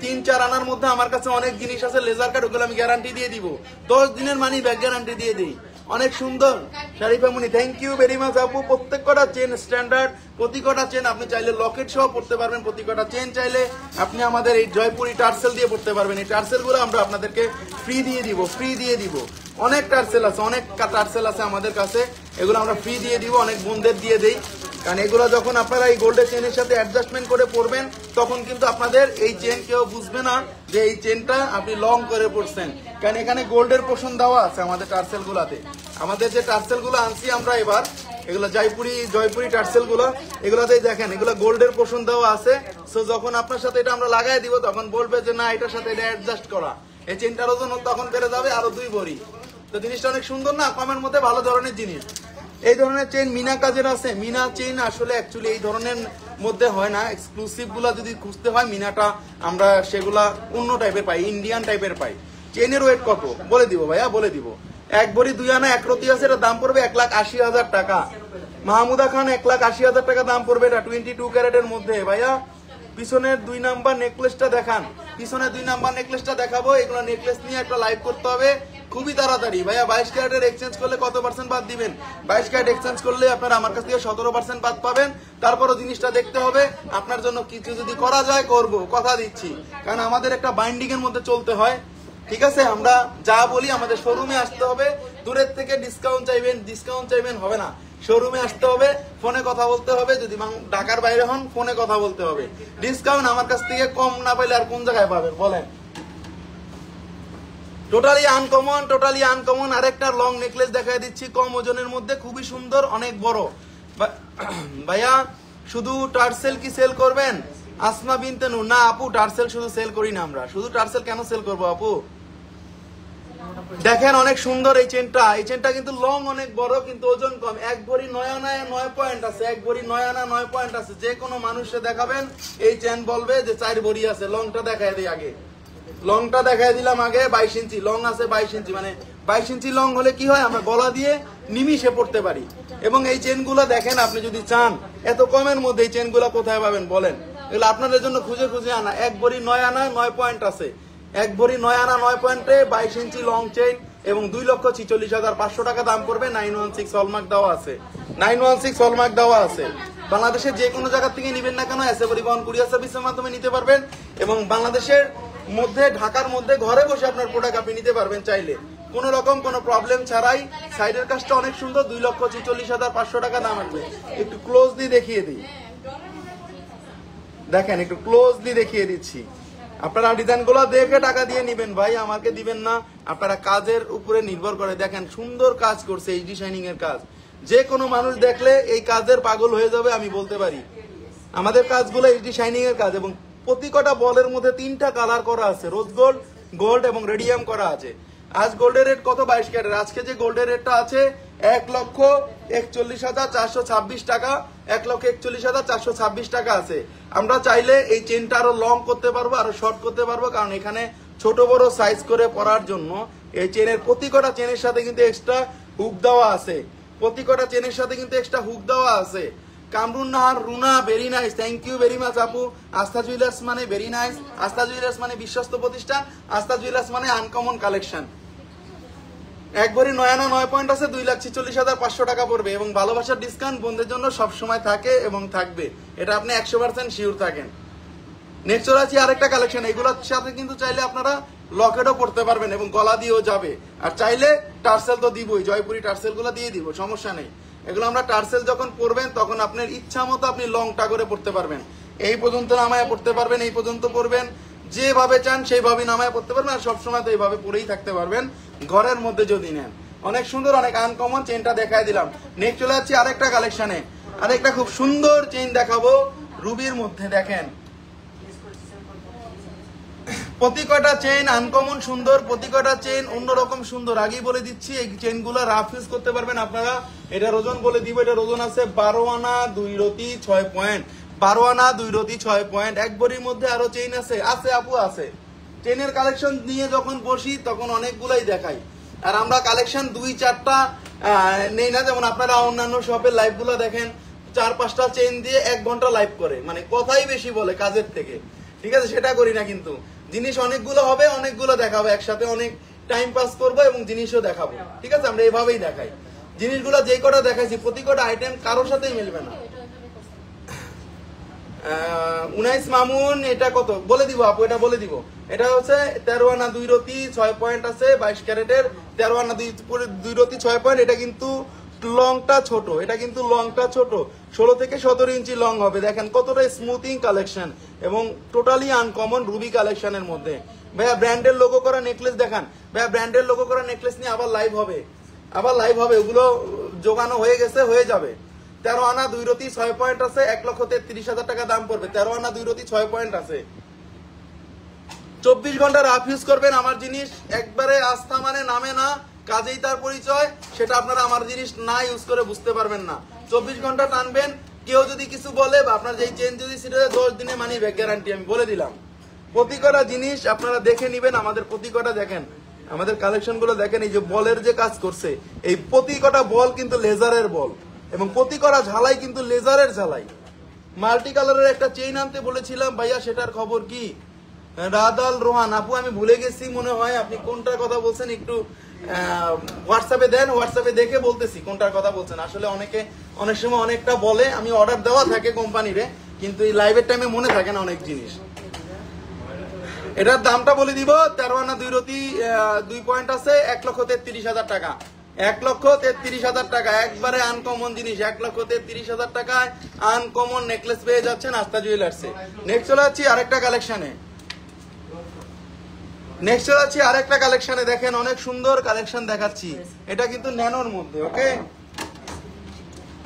3-4 আনার মধ্যে আমার কাছে অনেক জিনিস আছে লেজার কাট, ওগুলো আমি গ্যারান্টি দিয়ে দিব। 10 দিনের মানি ব্যাগ গ্যারান্টি দিয়ে দিই। অনেক সুন্দর। শারিফা মুনি, থ্যাংক ইউ ভেরি মাচ আপু। প্রত্যেক কটা চেন স্ট্যান্ডার্ড, প্রতি কটা চেন আপনি চাইলে লকেট সহ পড়তে পারবেন। প্রতি কটা চেন চাইলে আপনি আমাদের এই জয়পুরি টার্সেল দিয়ে পড়তে পারবেন। এই টার্সেল গুলো আমরা আপনাদেরকে ফ্রি দিয়ে দিব। অনেক টার্সেল আছে, অনেক টার্সেল আছে আমাদের কাছে, এগুলো আমরা ফ্রি দিয়ে দিব, অনেক বোনদের দিয়ে দেই। কারণ এগুলো যখন আপনারা এই গোল্ডের চেনের সাথে অ্যাডজাস্টমেন্ট করে পড়বেন, তখন কিন্তু আপনাদের এই চেন কেউ বুঝবে না যে এই চেনটা আপনি লং করে পড়ছেন। কারণ এখানে গোল্ডের পোষণ দেওয়া আছে আমাদের টার্সেল গুলাতে। আমাদের যে টার্সেল গুলো আনছি আমরা এবার, এগুলো জয়পুরি টার্সেল গুলো, এগুলোতেই দেখেন এগুলো গোল্ডের পোষণ দেওয়া আছে। সো যখন আপনার সাথে এটা আমরা লাগাই দিব, তখন বলবে যে না, এটার সাথে এটা অ্যাডজাস্ট করা। এই চেনটার ওজন তখন বেড়ে যাবে আরো 2 ভরি। তো জিনিসটা অনেক সুন্দর না, কমের মধ্যে ভালো ধরনের জিনিস। এই ধরনের চেইন মিনা কাজের আছে। মিনা চেইন আসলে অ্যাকচুয়ালি এই ধরনের মধ্যে হয় না। এক্সক্লুসিভ গুলা যদি খুঁজতে হয়, মিনাটা আমরা সেগুলা অন্য টাইপের পাই, ইন্ডিয়ান টাইপের পাই। চেইনের ওয়েট কত বলে দিব ভাইয়া, বলে দিব। 1 ভরি 2 আনা 1 রতি আছে, এটা দাম পড়বে 1,80,000 টাকা। মাহমুদা খান, 1,80,000 টাকা দাম পড়বে। এটা 22 ক্যারেটের মধ্যে ভাইয়া। পিছনের 2 নাম্বার নেকলেসটা দেখান, পিছনে 2 নাম্বার নেকলেসটা দেখাবো। এগুলো নেকলেস নিয়ে একটা লাইভ করতে হবে খুবই তাড়াতাড়ি ভাইয়া। 22 ক্যারেটের এক্সচেঞ্জ করলে কত পার্সেন্ট বাদ দিবেন? 22 ক্যারেট এক্সচেঞ্জ করলে আপনারা আমার কাছ থেকে 17% বাদ পাবেন। তারপরও জিনিসটা দেখতে হবে, আপনার জন্য কিছু যদি করা যায় করব, কথা দিচ্ছি। কারণ আমাদের একটা বাইন্ডিং এর মধ্যে চলতে হয়। ঠিক আছে, আমরা যা বলি আমাদের শোরুমে আসতে হবে। দূরের থেকে ডিসকাউন্ট চাইবেন হবে না, শোরুমে আসতে হবে, ফোনে কথা বলতে হবে। যদি ঢাকার বাইরে হন, ফোনে কথা বলতে হবে। ডিসকাউন্ট আমার কাছ থেকে কম না পাইলে আর কোন জায়গায় পাবেন বলেন? টোটালি আনকমন আরেকটা লং নেকলেস দেখাই দিচ্ছি কম ওজনের মধ্যে, খুবই সুন্দর, অনেক বড়। ভাইয়া শুধু টার্সেল কি সেল করবেন? আসমা বিনতে নূর, না আপু টার্সেল শুধু সেল করি না আমরা। শুধু টার্সেল কেন সেল করবো আপু? দেখেন অনেক সুন্দর এই চেনটা কিন্তু লং অনেক বড়, কিন্তু ওজন কম। 1 ভরি 9 আনায় 9 পয়েন্ট আছে, 1 ভরি 9 আনা 9 পয়েন্ট আছে। যে কোনো মানুষে দেখাবেন এই চেন বলবে যে 4 ভরি আছে। লংটা দেখায় দিই আগে, লংটা দেখায় দিলাম আগে। 22 ইঞ্চি লং আছে, 22 ইঞ্চি, মানে 22 ইঞ্চি লং হলে কি হয়, আমরা গলা দিয়ে নিমিশে পড়তে পারি। এবং এই চেনগুলো দেখেন, আপনি যদি চান এত কমের মধ্যে এই চেনগুলো কোথায় পাবেন বলেন? এগুলো আপনাদের জন্য খুঁজে খুঁজে আনা। 1 ভরি 9 আনা 9 পয়েন্ট আছে, 1 ভরি 9 আনা 9 পয়েন্টে 22 ইঞ্চি লং চেইন এবং 2,46,500 টাকা দাম পড়বে। 916 হলমার্ক দেওয়া আছে, 916 হলমার্ক দেওয়া আছে। বাংলাদেশের যে কোনো জায়গা থেকে নিবেন না কেন, এসে পরিবহন কুরিয়ার সার্ভিসের মাধ্যমে নিতে পারবেন। এবং বাংলাদেশের মধ্যে, ঢাকার মধ্যে ঘরে বসে আপনার প্রোডাক্ট আপনি নিতে পারবেন চাইলে, কোন রকম কোনো প্রবলেম ছাড়াই। সাইডের কাজটা অনেক সুন্দর, 2,46,500 টাকা দাম আসবে। একটু ক্লোজলি দেখিয়ে দিই, দেখেন একটু ক্লোজলি দেখিয়ে দিচ্ছি। আপনারা ডিজাইনগুলো দেখে টাকা দিয়ে নিবেন ভাই, আমাকে দিবেন না। আপনারা কাজের উপরে নির্ভর করে। দেখেন সুন্দর কাজ করছে, এইচডি শাইনিং এর কাজ। যে কোনো মানুষ দেখলে এই কাজের পাগল হয়ে যাবে, আমি বলতে পারি। আমাদের কাজগুলো এইচডি শাইনিং এর কাজ এবং প্রতিটা বলের মধ্যে 3টা কালার করা আছে, রোজ গোল্ড, গোল্ড এবং রেডিয়াম করা আছে। আজ গোল্ডের রেট কত? 22 ক্যারেট। আজকে যে গোল্ডের রেটটা আছে 1,41,426 টাকা, 1,41,426 টাকা আছে। আমরা চাইলে এই চেনটা আরো লং করতে পারবো, আরো শর্ট করতে পারবো, কারণ এখানে ছোট বড় সাইজ করে পরার জন্য এই চেনের প্রতিটা চেনের সাথে কিন্তু এক্সট্রা হুক দেওয়া আছে, প্রতিটা চেনের সাথে কিন্তু এক্সট্রা হুক দেওয়া আছে। Kamrun Nahar Runa, very nice, thank you very much আপু। আস্থা জুয়েলার্স মানে ভেরি নাইস, আস্থা জুয়েলার্স মানে বিশ্বস্ত প্রতিষ্ঠান, আস্থা জুয়েলার্স মানে আনকমন কালেকশন। 1 ভরি 9 আনা 9 পয়েন্ট আছে, 2,46,500 টাকা পড়বে। এবং ভালোবাসার ডিসকাউন্ট বন্ধের জন্য সবসময় থাকে এবং থাকবে, এটা আপনি 100% শিওর থাকেন। নেক্সট আছে আরেকটা কালেকশন, এগুলোর সাথে কিন্তু চাইলে আপনারা লকেটও পড়তে পারবেন এবং গলা দিয়েও যাবে। আর চাইলে টার্সেল তো দিবই, জয়পুরি টার্সেল গুলো দিয়ে দিব, সমস্যা নেই। এগুলো আমরা টার্সেল যখন পরবেন তখন আপনার ইচ্ছা মতো আপনি লংটা করে পড়তে পারবেন। এই পর্যন্ত নামায় পড়তে পারবেন, এই পর্যন্ত পড়বেন, যেভাবে চান সেইভাবে নামায় পড়তে পারবেন। আর সবসময় তো এইভাবে পরেই থাকতে পারবেন ঘরের মধ্যে যদি নেন। অনেক সুন্দর, অনেক আনকমন চেনটা দেখাই দিলাম। নেক্সট চলে যাচ্ছি আরেকটা কালেকশনে, আরেকটা খুব সুন্দর চেইন দেখাবো রুবির মধ্যে। দেখেন প্রতিটা চেইন আনকমন সুন্দর, প্রতিটা চেইন অন্যরকম সুন্দর। আগেই বলে দিচ্ছি এই চেইনগুলো রাফ ইউজ করতে পারবেন আপনারা। এটার ওজন বলে দিব, এটার ওজন আছে 12 আনা 2 রতি 6 পয়েন্ট, 12 আনা 2 রতি 6 পয়েন্ট। 1 ভরির মধ্যে আরো চেইন আছে, আছে আপু আছে। চেইনের কালেকশন নিয়ে যখন বসি তখন অনেকগুলাই দেখাই। আর আমরা কালেকশন 2-4টা নেই না, যেমন আপনারা অন্যান্য শপের লাইভ গুলো দেখেন 4-5টা চেইন দিয়ে 1 ঘন্টা লাইভ করে, মানে কথাই বেশি বলে কাজের থেকে। ঠিক আছে, সেটা করি না, কিন্তু জিনিস অনেকগুলো হবে, অনেকগুলো দেখাবো একসাথে, অনেক টাইম পাস করবো এবং জিনিসও দেখাবো। ঠিক আছে, আমরা এভাবেই দেখাই জিনিসগুলো। যে কটা দেখাইছি প্রতিটা আইটেম কারোর সাথেই মিলবে না। 19 মামুন, এটা কত বলে দিব আপু, এটা বলে দিব। এটা হচ্ছে 13 আনা 2 রতি 6 পয়েন্ট আছে, 22 ক্যারেটের 13 আনা 2 রতি 6 পয়েন্ট। এটা কিন্তু লংটা ছোট, এটা কিন্তু লংটা ছোট, 16 থেকে 17 ইঞ্চি লং হবে। দেখেন কতটা স্মুথিং কালেকশন এবং টোটালি আনকমন রুবি কালেকশনের মধ্যে। ভাইয়া ব্র্যান্ডের লোগো করা নেকলেস দেখান, ভাইয়া ব্র্যান্ডের লোগো করা নেকলেস নিয়ে আবার লাইভ হবে, আবার লাইভ হবে। ওগুলো জোগানো হয়ে গেছে, হয়ে যাবে। 13 আনা 2 রতি 6 পয়েন্ট আছে, 1,33,000 টাকা দাম পড়বে। 13 আনা 2 রতি 6 পয়েন্ট আছে। 24 ঘন্টা রাফ ইউজ করবেন আমার জিনিস, একবারে আস্থা মানে নামে না, কাজেই তার পরিচয়। সেটা আপনারা আমার জিনিস না ইউজ করে বুঝতে পারবেন না। 24 ঘন্টা টানবেন, কেউ যদি কিছু বলে বা আপনার যেই চেন যদি সেটা 10 দিনে মানি ব্যাক গ্যারান্টি, আমি বলে দিলাম। প্রতিটা জিনিস আপনারা দেখে নিবেন, আমাদের প্রতিটা দেখেন, আমাদের কালেকশন গুলো দেখেন। এই যে বলের যে কাজ করছে, এই প্রতিটা বল কিন্তু লেজারের বল এবং প্রতিটা ঝালাই কিন্তু লেজারের ঝালাই। মাল্টি কালারের একটা চেইন আনতে বলেছিলাম ভাইয়া, সেটার খবর কি? রাদাল রোহান আপু, আমি ভুলে গেছি মনে হয়, আপনি কোনটার কথা বলছেন একটু হোয়াটসঅ্যাপে দেন, হোয়াটসঅ্যাপে দেখে বলতেছি কোনটার কথা বলছেন। আসলে অনেকে অনেক সময় অনেকটা বলে, আমি অর্ডার দেওয়া থাকে কোম্পানিরে, কিন্তু এই লাইভের টাইমে মনে থাকে না অনেক জিনিস। এটার দামটা বলে দিব, 13 আনা 2 রতি 2 পয়েন্ট আছে, 1,33,000 টাকা, 1,33,000 টাকা। একবারে আনকমন জিনিস, 1,33,000 টাকায় আনকমন নেকলেস পেয়ে যাচ্ছেন আস্থা জুয়েলার্সে। নেক্সট চলে যাচ্ছি আরেকটা কালেকশনে। নেক্সট যাচ্ছি আরেকটা কালেকশনে, দেখেন অনেক সুন্দর কালেকশন দেখাচ্ছি। এটা কিন্তু ন্যানোর মধ্যে, ওকে,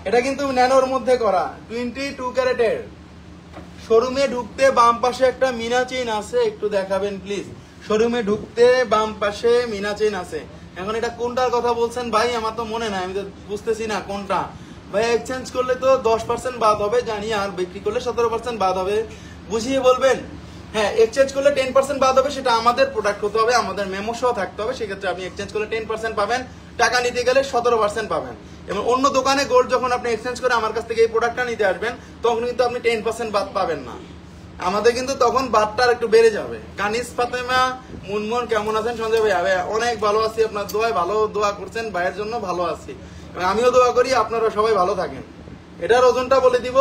এটা কিন্তু ন্যানোর মধ্যে করা 22 ক্যারেটের। শোরুমে ঢুকতে বাম পাশে একটা মিনা চেইন আছে, একটু দেখাবেন প্লিজ। শোরুমে ঢুকতে বাম পাশে মিনা চেইন আছে। এখন এটা কোনটার কথা বলছেন ভাই, আমার তো মনে নাই, আমি তো বুঝতেছি না কোনটা ভাই। এক্সচেঞ্জ করলে তো 10% বাদ হবে জানি, আর বিক্রি করলে 17% বাদ হবে, বুঝিয়ে বলবেন। হ্যাঁ, এক্সচেঞ্জ করলে 10% বাদ হবে, সেটা আমাদের প্রোডাক্ট হতে হবে, আমাদের মেমো সহ থাকতে হবে। সেক্ষেত্রে আপনি এক্সচেঞ্জ করলে 10% পাবেন, টাকা নিতে গেলে 17% পাবেন। এবং অন্য দোকানে গোল্ড যখন আপনি এক্সচেঞ্জ করে আমার কাছ থেকে এই প্রোডাক্টটা নিতে আসবেন, তখন কিন্তু আপনি 10% বাদ পাবেন না, আমাদের কিন্তু তখন বাদটা একটু বেড়ে যাবে। কানিস ফাতেমা মুনমুন কেমন আছেন? সঞ্জয় ভাই অনেক ভালো আছি, আপনার দোয়ায়, ভালো দোয়া করছেন ভাইয়ের জন্য, ভালো আছি। আমিও দোয়া করি আপনারা সবাই ভালো থাকেন। এটার ওজনটা বলে দিব,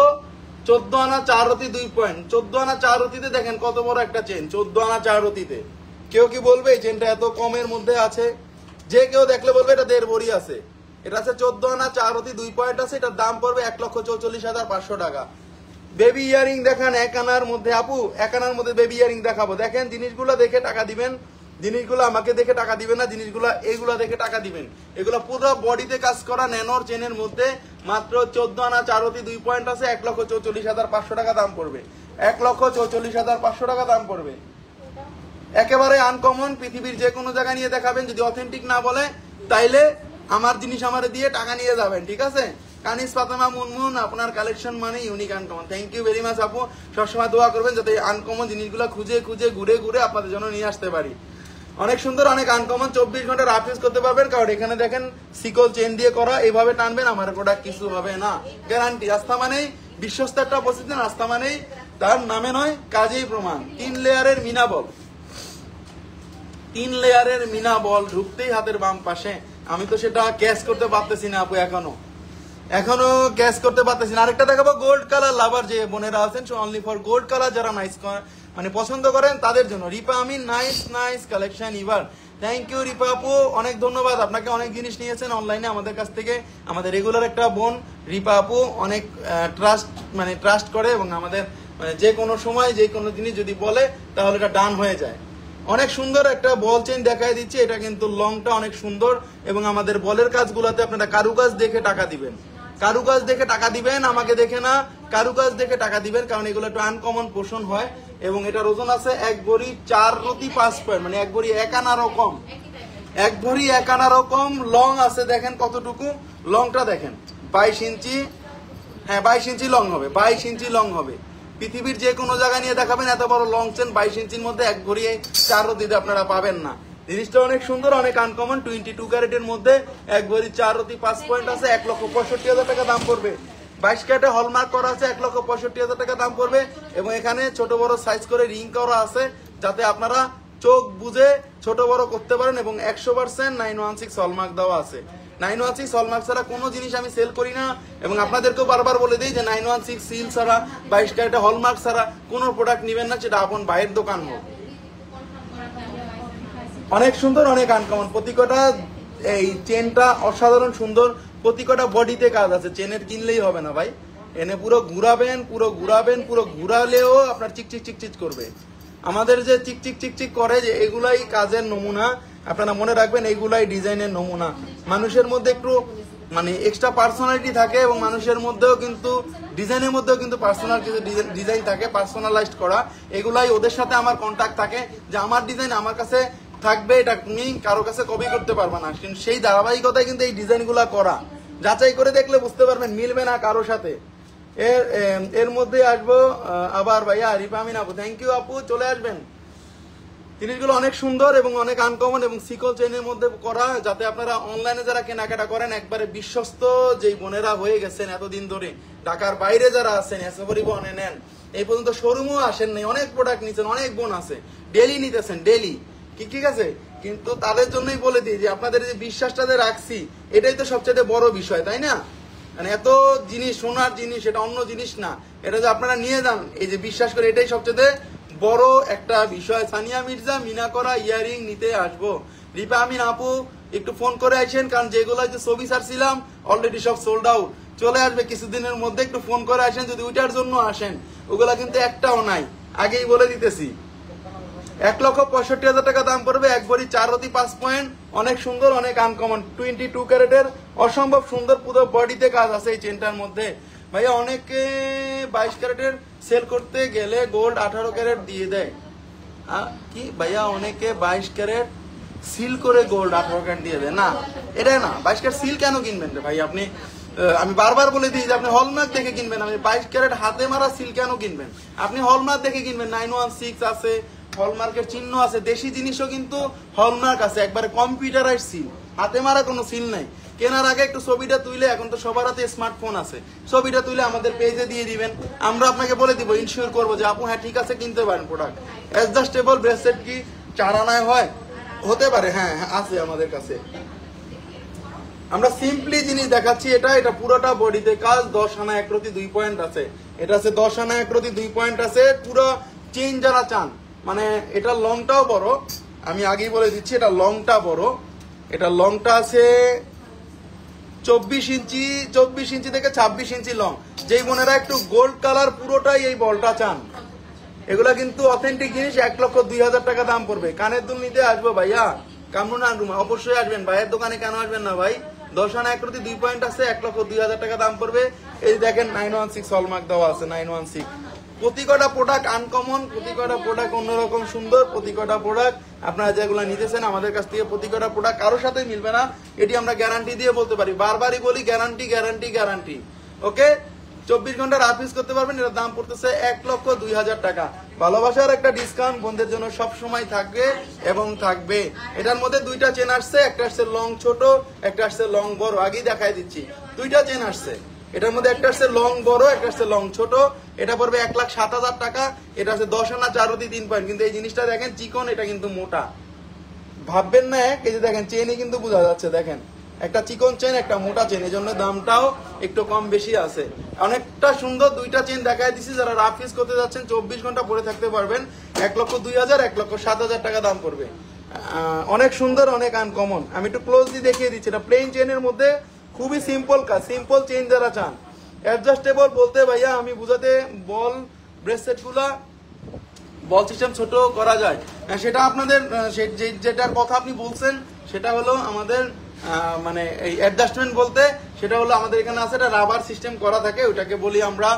14 আনা 4 রতি 2 পয়েন্ট। 14 আনা 4 রতিতে দেখেন কত বড় একটা চেন, 14 আনা 4 রতিতে। কেউ কি বলবে এই চেনটা এত কমের মধ্যে আছে? যে কেউ দেখলে বলবে এটা 1.5 ভরি আছে। এটা আছে 14 আনা 4 রতি 2 পয়েন্ট আছে, এটার দাম পড়বে 1,44,500 টাকা। বেবি ইয়ারিং দেখান 1 আনার মধ্যে, আপু 1 আনার মধ্যে বেবি ইয়ারিং দেখাবো। দেখেন জিনিসগুলো দেখে টাকা দিবেন, জিনিসগুলো আমাকে দেখে টাকা দিবেন না, জিনিসগুলো এইগুলা দেখে টাকা দিবেন। এগুলো পুরো বডিতে কাজ করা ন্যানোর চেনের মধ্যে মাত্র 14 আনা 4 রতি 2 পয়েন্ট আছে, 1,44,500 টাকা দাম পড়বে। 1,44,500 টাকা দাম পড়বে। একেবারে আনকমন, পৃথিবীর যে কোনো জায়গায় নিয়ে দেখাবেন, যদি অথেন্টিক না বলে তাইলে আমার জিনিস আমারে দিয়ে টাকা নিয়ে যাবেন, ঠিক আছে? কানিস ফাতেমা মুনমুন, আপনার কালেকশন মানে unique uncommon. Thank you very much আপু, সবসময় দোয়া করবেন যাতে আনকমন জিনিসগুলো খুঁজে খুঁজে ঘুরে ঘুরে আপনাদের জন্য নিয়ে আসতে পারি। অনেক সুন্দর, অনেক আনকমন, 24 ঘন্টা রাফ ইউজ করতে পারবেন, কারণ এখানে দেখেন সিকল চেন দিয়ে করা, এইভাবে টানবেন আমার প্রোডাক্ট কিছু হবে না, গ্যারান্টি। আস্থা মানেই বিশ্বস্ত একটা প্রতিষ্ঠান, আস্থা মানেই তার নামে নয় কাজেই প্রমাণ। 3 লেয়ারের মিনা বল, 3 লেয়ারের মিনা বল ঢুকতেই হাতের বাম পাশে। আমি তো সেটা ক্যাচ করতে পারতেছি না আপু, এখনো ক্যাচ করতে পারতেছি না। আরেকটা দেখাবো গোল্ড কালার লাভার যে বোনেরা আছেন, অনলি ফর গোল্ড কালার যারা নাইস মানে পছন্দ করেন তাদের জন্য। রিপা আমিন, নাইস নাইস কালেকশন এবার। থ্যাংক ইউ রিপা আপু, অনেক ধন্যবাদ আপনাকে। অনেক জিনিস নিয়েছেন অনলাইনে আমাদের কাছ থেকে, আমাদের রেগুলার একটা বোন রিপা আপু, অনেক ট্রাস্ট করে এবং আমাদের যে কোনো সময় যে কোনো জিনিস যদি বলে তাহলে এটা ডান হয়ে যায়। অনেক সুন্দর একটা বল চেইন দেখাই দিচ্ছি, এটা কিন্তু লংটা অনেক সুন্দর এবং আমাদের বলের কাজগুলোতে আপনারা কারুকাজ দেখে টাকা দিবেন, কারুকাজ দেখে টাকা দিবেন, আমাকে দেখে না, কারুকাজ দেখে টাকা দিবেন, কারণ এগুলো একটু আনকমন পোষণ হয়। এবং এটার ওজন আছে 1 ভরি 4 রতি 5 পয়েন্ট, মানে 1 ভরি 1 আনারও কম, 1 ভরি 1 আনারও কম। লং আছে দেখেন কতটুকু, লংটা দেখেন 22 ইঞ্চি, হ্যাঁ 22 ইঞ্চি লং হবে, 22 ইঞ্চি লং হবে। পৃথিবীর যে কোনো জায়গায় নিয়ে দেখাবেন এত বড় লং চেন 22 ইঞ্চির মধ্যে 1 ভরি 4 রতিতে আপনারা পাবেন না। জিনিসটা অনেক সুন্দর, অনেক আনকমন, 22 ক্যারেটের মধ্যে 1 ভরি 4 রতি 5 পয়েন্ট আছে, 1,65,000 টাকা দাম পড়বে। 22 ক্যারেটে হলমার্ক করা আছে, 1,65,000 টাকা দাম পড়বে। এবং এখানে ছোট বড় সাইজ করে রিং করা আছে, যাতে আপনারা চোখ বুঝে ছোট বড় করতে পারেন। এবং 100% 916 হলমার্ক দেওয়া আছে। 916 হলমার্ক ছাড়া কোনো জিনিস আমি সেল করি না, এবং আপনাদেরকেও বারবার বলে দিই যে 916 সিল ছাড়া, 22 ক্যারেটে হলমার্ক ছাড়া কোনো প্রোডাক্ট নেবেন না, সেটা আপন ভাইয়ের দোকান হোক। অনেক সুন্দর, অনেক আনকমন, প্রতিটা এই চেনটা অসাধারণ সুন্দর, প্রতিটা বডিতে কাজ আছে। চেনের কিনলেই হবে না ভাই, এনে পুরো ঘুরাবেন, পুরো ঘুরালেও আপনার চিকচিক চিকচিক করবে। আমাদের যে চিকচিক চিকচিক করে যে এগুলাই কাজের নমুনা, আপনারা মনে রাখবেন এইগুলাই ডিজাইনের নমুনা। মানুষের মধ্যে একটু মানে এক্সট্রা পার্সোনালিটি থাকে, এবং মানুষের মধ্যেও কিন্তু ডিজাইনের মধ্যেও কিন্তু পার্সোনাল কিছু ডিজাইন থাকে, পার্সোনালাইজড করা। এগুলাই ওদের সাথে আমার কন্ট্যাক্ট থাকে যে আমার ডিজাইন আমার কাছে থাকবে, এটা তুমি কারো কাছে কপি করতে পারবে না। কিন্তু সেই ধারাবাহিকতায় কিন্তু এই ডিজাইনগুলো করা, যাচাই করে দেখলে বুঝতে পারবেন মিলবে না কারোর সাথে। এর মধ্যে আসবো আবার ভাইয়া রিপা আমিন আপু, থ্যাংক ইউ আপু, চলে আসবেন। জিনিসগুলো অনেক সুন্দর এবং অনেক আনকমন এবং সিকল চেনের মধ্যে করা, যাতে আপনারা অনলাইনে যারা কেনাকাটা করেন একবারে বিশ্বস্ত যেই বোনেরা হয়ে গেছেন এতদিন ধরে, ঢাকার বাইরে যারা আছেন এসে পরিবহনে নেন, এই পর্যন্ত শোরুমও আসেন নাই, অনেক প্রোডাক্ট নিচ্ছেন, অনেক বোন আছে ডেলি নিতেছেন ডেলি, ঠিক আছে? কিন্তু তাদের জন্যই বলে দিই যে আপনাদের যে বিশ্বাসটা রাখছি এটাই তো সবচেয়ে বড় বিষয়, তাই না? মানে এত জিনিস, সোনার জিনিস, এটা অন্য জিনিস না, এটা যে আপনারা নিয়ে যান এই যে বিশ্বাস করে, এটাই সবচেয়ে বড় একটা বিষয়। সানিয়া মির্জা, মিনা করা ইয়ারিং নিতে আসবো। রিপা আমিন আপু একটু ফোন করে আসেন, কারণ যেগুলো ছবি ছাড়ছিলাম অলরেডি সব সোল্ড আউট, চলে আসবে কিছুদিনের মধ্যে, একটু ফোন করে আসেন যদি ওইটার জন্য আসেন। ওগুলা কিন্তু একটাও নাই, আগেই বলে দিতেছি। 1,65,000 টাকা দাম পড়বে। এক ভরি 4 রতি 5 পয়েন্ট, অনেক সুন্দর, অনেক আনকমন, 22 ক্যারেটের অসম্ভব সুন্দর পুরো বডিতে কাজ আছে এই চেনটার মধ্যে। ভাইয়া অনেকে 22 ক্যারেটের সেল করতে গেলে গোল্ড 18 ক্যারেট দিয়ে দেয়। কি ভাইয়া অনেকে 22 ক্যারেট সিল করে গোল্ড 18 ক্যারেট দিয়ে দেয়? না, এটা না। 22 ক্যারেট সিল কেন কিনবেন রে ভাই আপনি? আমি বারবার বলে দিই যে আপনি হলমার্ক দেখে কিনবেন। আমি 22 ক্যারেট হাতে মারা সিল কেন কিনবেন? আপনি হলমার্ক দেখে কিনবেন। 916 আছে, হলমার্কের চিহ্ন আছে, দেশি জিনিসও কিন্তু হলমার্ক আছে, একবারে কম্পিউটারাইজ সিল, হাতে মারা কোনো সিল নাই। কেনার আগে একটু ছবিটা তুলে, এখন তো সবার হাতে স্মার্টফোন আছে, ছবিটা তুলে আমাদের পেজে দিয়ে দিবেন, আমরা আপনাকে বলে দিব, ইনশিওর করবো যে আপু হ্যাঁ ঠিক আছে কিনতে পারেন প্রোডাক্ট। অ্যাডজাস্টেবল ব্রেসলেট কি 4 আনায় হয়? হতে পারে, হ্যাঁ আছে আমাদের কাছে। আমরা সিম্পলি জিনিস দেখাচ্ছি। এটা পুরোটা বডিতে কাজ, 10 আনা 1 রতি 2 পয়েন্ট আছে। এটা আছে 10 আনা 1 রতি 2 পয়েন্ট আছে। পুরো চেইন যারা চান, মানে এটা লংটাও বড়, আমি আগেই বলে দিচ্ছি এটা লংটা বড়। এটা লংটা আছে 24 ইঞ্চি, 24 ইঞ্চি থেকে 26 ইঞ্চি লং। যেই বোনেরা একটু গোল্ড কালার পুরোটাই এই বলটা চান, এগুলা কিন্তু অথেন্টিক জিনিস। 1,02,000 টাকা দাম পড়বে। কানের দুল নিতে আসবো ভাইয়া, কামরুন আনরুমা অবশ্যই আসবেন। ভাইয়ের দোকানে কেন আসবেন না ভাই? 10 আনা 1 রতি 2 পয়েন্ট আছে, 1,02,000 টাকা দাম পড়বে। এই দেখেন 916 হলমার্ক দেওয়া আছে, 916। প্রতি কটা প্রোডাক্ট আনকমন, প্রতি কটা প্রোডাক্ট অন্যরকম সুন্দর, প্রতি কটা প্রোডাক্ট আপনারা যেগুলো নিতেছেন আমাদের কাছ থেকে, প্রতি কটা প্রোডাক্ট কারোর সাথে মিলবে না, এটি আমরা গ্যারান্টি দিয়ে বলতে পারি। বারবারই বলি গ্যারান্টি গ্যারান্টি গ্যারান্টি। ওকে, 24 ঘন্টা রাফ ইউজ করতে পারবেন। এটার দাম পড়তেছে 1,02,000 টাকা। ভালোবাসার একটা ডিসকাউন্ট বন্ধুদের জন্য সব সময় থাকবে এবং থাকবে। এটার মধ্যে 2টা চেন আসছে, একটা আসছে লং ছোট, একটা আসছে লং বড়। আগেই দেখাই দিচ্ছি, 2টা চেন আসছে। এটার মধ্যে একটা আসছে লং বড়, একটা আসছে লং ছোট। এটা পড়বে 1,07,000 টাকা। এটা আছে 10 আনা 4 রতি 3 পয়েন্ট। কিন্তু এই জিনিসটা দেখেন চিকন, এটা কিন্তু মোটা, ভাববেন না এই যে দেখেন চেনই কিন্তু বোঝা যাচ্ছে। দেখেন একটা চিকন চেন, একটা মোটা চেন, এই জন্য দামটাও একটু কম বেশি আছে। অনেকটা সুন্দর 2টা চেন দেখাই দিচ্ছি। যারা রাফ ইউজ করতে যাচ্ছেন 24 ঘন্টা পরে থাকতে পারবেন। 1,02,000, 1,07,000 টাকা দাম পড়বে। অনেক সুন্দর, অনেক আনকমন। আমি একটু ক্লোজলি দেখিয়ে দিচ্ছি। এটা প্লেন চেনের মধ্যে খুবই সিম্পল কাজ, সিম্পল চেন যারা চান। অ্যাডজাস্টেবল বলতে ভাইয়া আমি বুঝাতে, বল ব্রেসলেট গুলা বল সিস্টেম ছোট করা যায়, সেটা আপনাদের যেটার কথা আপনি বলছেন সেটা হলো আমাদের মানে এই অ্যাডজাস্টমেন্ট বলতে, সেটা হলো আমাদের এখানে আছে এটা রাবার সিস্টেম করা থাকে, ওটাকে বলি আমরা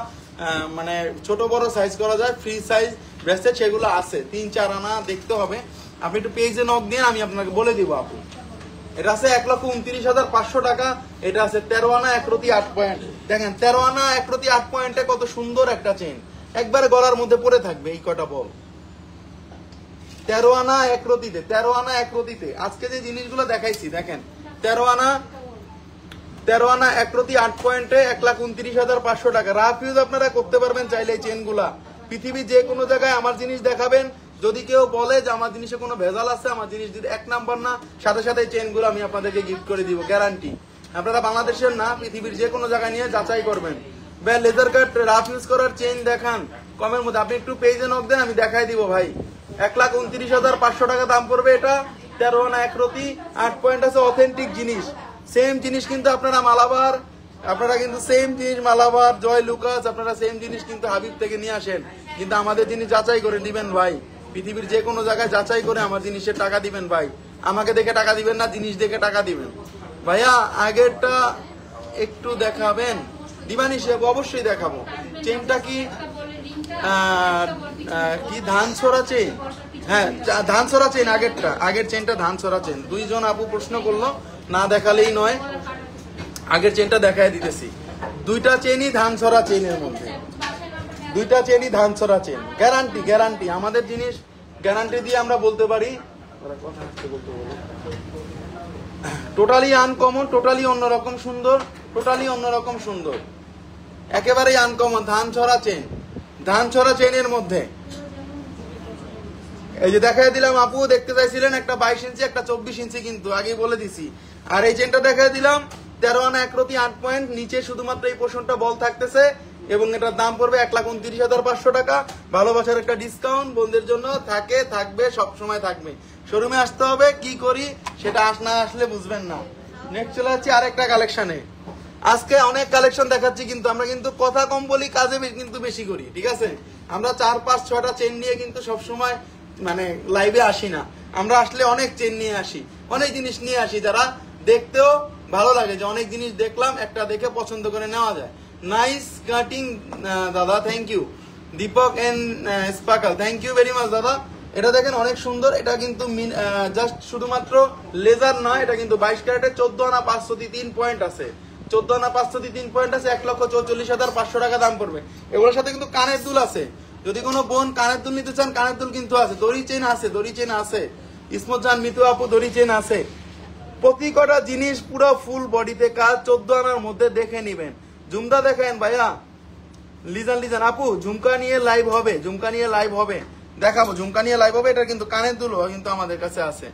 মানে ছোট বড় সাইজ করা যায়, ফ্রি সাইজ ব্রেসলেট সেগুলো আছে। 3-4 আনা দেখতে হবে, আপনি একটু পেজে নক দিয়ে আমি আপনাকে বলে দিব। আপু এটা আছে 1,29,500 টাকা। এটা আছে 13 আনা 1 রতি 8 পয়েন্ট। দেখেন 13 আনা 1 রতি 8 পয়েন্টে কত সুন্দর একটা চেন, একবারে গলার মধ্যে পড়ে থাকবে এই কটা বল। 13 আনা 1 রতিতে, 13 আনা 1 রতিতে আজকে যে জিনিসগুলো দেখাইছি দেখেন, 13 আনা 1 রতি 8 পয়েন্টে 1,29,500 টাকা। রাফ ইউজ আপনারা করতে পারবেন চাইলে এই চেনগুলা। পৃথিবীর যে কোনো জায়গায় আমার জিনিস দেখাবেন, যদি কেউ বলে যে আমার জিনিসে কোনো ভেজাল আছে, আমার জিনিস যদি 1 নাম্বার না, সাথে সাথে চেনগুলো আমি আপনাদেরকে গিফট করে দিব, গ্যারান্টি। আপনারা বাংলাদেশের না, পৃথিবীর যে কোনো জায়গায় নিয়ে যাচাই করবেন। ভাই লেজার কাট রাফ ইউজ করার চেন দেখান কমের মধ্যে, আপনি একটু পেজে নক দেন, আমি দেখাই দিব ভাই। 1,29,500 টাকা দাম পড়বে। এটা 13 আনা 1 রতি 8 পয়েন্ট আছে, অথেন্টিক জিনিস। সেম জিনিস কিন্তু আপনারা মালাবার, আপনারা কিন্তু সেম জিনিস মালাবার, জয় লুকাস, আপনারা সেম জিনিস কিন্তু হাবিব থেকে নিয়ে আসেন, কিন্তু আমাদের জিনিস যাচাই করে দিবেন ভাই। পৃথিবীর যে কোনো জায়গায় যাচাই করে আমার জিনিসের টাকা দিবেন ভাই। আমাকে দেখে টাকা দিবেন না, জিনিস দেখে টাকা দিবেন। ভাইয়া আগেরটা একটু দেখাবেন? দিবানি সাহেব অবশ্যই দেখাবো। চেনটা কি কি ধান ছড়া চেন? হ্যাঁ ধান ছড়া চেন আগেরটা, আগের চেনটা ধান ছড়া চেন। 2 জন আপু প্রশ্ন করলো, না দেখালেই নয়, আগের চেনটা দেখায় দিতেছি। 2টা চেনই ধান ছড়া চেনের মধ্যে, 2টা চেনই ধান ছড়া চেন। গ্যারান্টি গ্যারান্টি, আমাদের জিনিস গ্যারান্টি দিয়ে আমরা বলতে পারি। টোটালি আনকমন, টোটালি অন্যরকম সুন্দর, টোটালি অন্যরকম সুন্দর, একেবারেই আনকমন। ধান ছড়া চেন, ধান ছড়া চেনের মধ্যে এই যে দেখাই দিলাম। আপু দেখতে চাইছিলেন একটা 22 ইঞ্চি, একটা 24 ইঞ্চি, কিন্তু আগেই বলে দিছি। আর এই চেনটা দেখাই দিলাম 13 আনা 1 রতি 8 পয়েন্ট, নিচে শুধুমাত্র এই পোর্শনটা বল থাকতেছে এবং এটার দাম পড়বে 1,29,500 টাকা। ভালোবাসার একটা ডিসকাউন্ট বন্ধুদের জন্য থাকে, থাকবে, সবসময় থাকবে। শোরুমে আসতে হবে, কি করি সেটা না আসলে বুঝবেন না। নেক্সট চলে যাচ্ছি আরেকটা কালেকশনে। আজকে অনেক কালেকশন দেখাচ্ছি, কিন্তু আমরা কিন্তু কথা কম বলি, কাজে কিন্তু বেশি করি, ঠিক আছে? আমরা 4-5-6টা চেন নিয়ে কিন্তু সবসময় মানে লাইভে আসি না, আমরা আসলে অনেক চেন নিয়ে আসি, অনেক জিনিস নিয়ে আসি যারা দেখতেও ভালো লাগে, যে অনেক জিনিস দেখলাম একটা দেখে পছন্দ করে নেওয়া যায়। নাইস কাটিং দাদা, thank you. Deepak and sparkle, thank you very much দাদা। এটা দেখেন অনেক সুন্দর, এটা কিন্তু জাস্ট শুধুমাত্র লেজার নয়, এটা কিন্তু 22 ক্যারেটের 14 আনা 503 পয়েন্ট আছে, 14 আনা 503 পয়েন্ট আছে, 1,44,500 টাকা দাম পড়বে। এগুলোর সাথে কিন্তু কানের দুল আছে, যদি কোনো বোন কানের দুল নিতে চান কানের দুল কিন্তু আছে, দড়ি চেন আছে, দড়ি চেন আছে, ইসমত জান মিতু আপু দড়ি চেন আছে। প্রতি কটা জিনিস পুরো ফুল বডিতে কাজ, 14 আনার মধ্যে দেখে নিবেন। ঝুমকা দেখেন ভাইয়া, লিজান আপু ঝুমকা নিয়ে লাইভ হবে, ঝুমকা নিয়ে লাইভ হবে, দেখাবো ঝুমকা নিয়ে লাইভ হবে। এটা কিন্তু কানের দুল কিন্তু আমাদের কাছে আছে,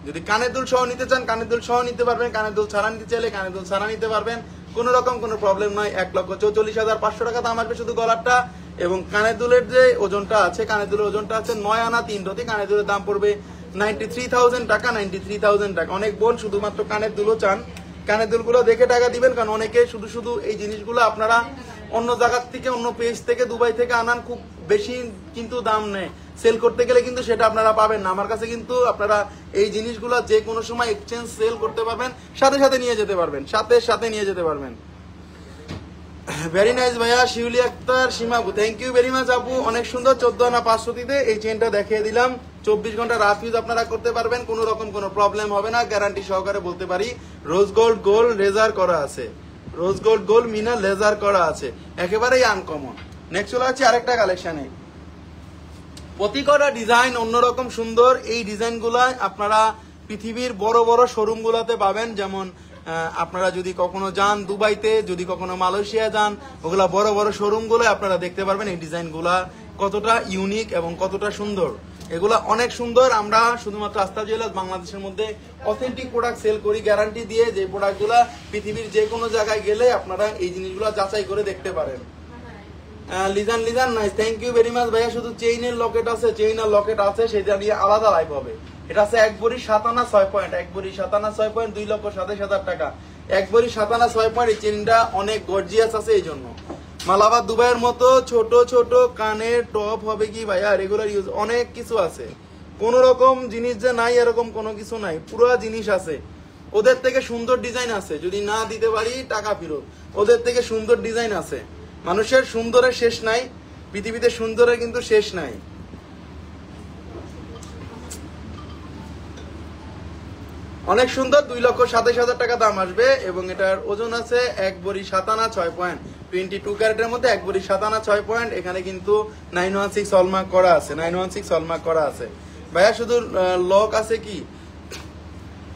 যদি কানের দুল সহ নিতে চান কানের দুল সহ নিতে পারবেন, কানের দুল ছাড়া নিতে চাইলে কানের দুল ছাড়া নিতে পারবেন, কোনো রকম কোনো প্রবলেম নয়। 1,44,500 টাকা দাম আসবে শুধু গলারটা, এবং কানের দুলের যে ওজনটা আছে, কানের দুলের ওজনটা আছে 9 আনা 3 রতি, কানের দুলের দাম পড়বে 93,000 টাকা, 93,000 টাকা। অনেক বোন শুধুমাত্র কানের দুলও চান, কানের দুলগুলো দেখে টাকা দিবেন, কারণ অনেকে শুধু এই জিনিসগুলো আপনারা অন্য জায়গার থেকে, অন্য পেজ থেকে, দুবাই থেকে আনান, খুব বেশি কিন্তু দাম নেয়, সেল করতে গেলে কিন্তু সেটা আপনারা পাবেন না। আমার কাছে কিন্তু আপনারা এই জিনিসগুলো যে কোনো সময় এক্সচেঞ্জ সেল করতে পারবেন, সাথে সাথে নিয়ে যেতে পারবেন, সাথে নিয়ে যেতে পারবেন। ভেরি নাইস ভাইয়া, শিউলি আক্তার সীমাবু, থ্যাংক ইউ ভেরি মাচ আপু, অনেক সুন্দর। 14 আনা 500 এই চেনটা দেখিয়ে দিলাম, 24 ঘন্টা রাফ ইউজ আপনারা করতে পারবেন, কোনো রকম কোনো প্রবলেম হবে না, গ্যারান্টি সহকারে বলতে পারি। রোজ গোল্ড লেজার করা আছে, রোজ গোল্ড মিনা লেজার করা আছে, একেবারেই আনকমন। নেক্সট চলে যাচ্ছে আরেকটা কালেকশনে, প্রতি কটা ডিজাইন অন্যরকম সুন্দর। এই ডিজাইনগুলো আপনারা পৃথিবীর বড় বড় শোরুম গুলাতে পাবেন, যেমন আপনারা যদি কখনো যান দুবাইতে, যদি কখনো মালয়েশিয়া যান, ওগুলা বড় বড় শোরুম গুলো আপনারা দেখতে পারবেন এই ডিজাইনগুলা কতটা ইউনিক এবং কতটা সুন্দর। এগুলা অনেক সুন্দর। আমরা শুধুমাত্র আস্থা জুয়েলার্স বাংলাদেশের মধ্যে অথেন্টিক প্রোডাক্ট সেল করি গ্যারান্টি দিয়ে, যে প্রোডাক্টগুলা পৃথিবীর যে কোনো জায়গায় গেলে আপনারা এই জিনিসগুলো যাচাই করে দেখতে পারেন। Lizan nice, thank you very much ভাইয়া। শুধু চেইনের লকেট আছে, চেইন আর লকেট আছে, সেটা নিয়ে আলাদা লাইভ হবে। এটা আছে 1 ভরি 7 আনা 6 পয়েন্ট, 1 ভরি 7 আনা 6 পয়েন্ট, 2,27,000 টাকা। 1 ভরি 7 আনা 6 পয়েন্ট। এই চেইনটা অনেক গর্জিয়াস আছে, এই জন্য মালাবাদ দুবাইয়ের মতো ছোট ছোট কানের টপ হবে কি ভাইয়া, রেগুলার ইউজ, অনেক কিছু আছে। কোন রকম জিনিস যে নাই এরকম কোনো কিছু নাই, পুরো জিনিস আছে। ওদের থেকে সুন্দর ডিজাইন আছে, যদি না দিতে পারি টাকা ফেরত। ওদের থেকে সুন্দর ডিজাইন আছে। মানুষের সুন্দরের শেষ নাই, পৃথিবীতে সুন্দরের কিন্তু শেষ নাই। অনেক সুন্দর, 2,27,000 টাকা দাম আসবে, এবং এটার ওজন আছে 1 ভরি 7 আনা 6 পয়েন্ট, 22 ক্যারেটের মধ্যে 1 ভরি 7 আনা 6 পয়েন্ট। এখানে কিন্তু 916 হলমার্ক করা আছে, 916 হলমার্ক করা আছে। ভাইয়া শুধু লক আছে কি?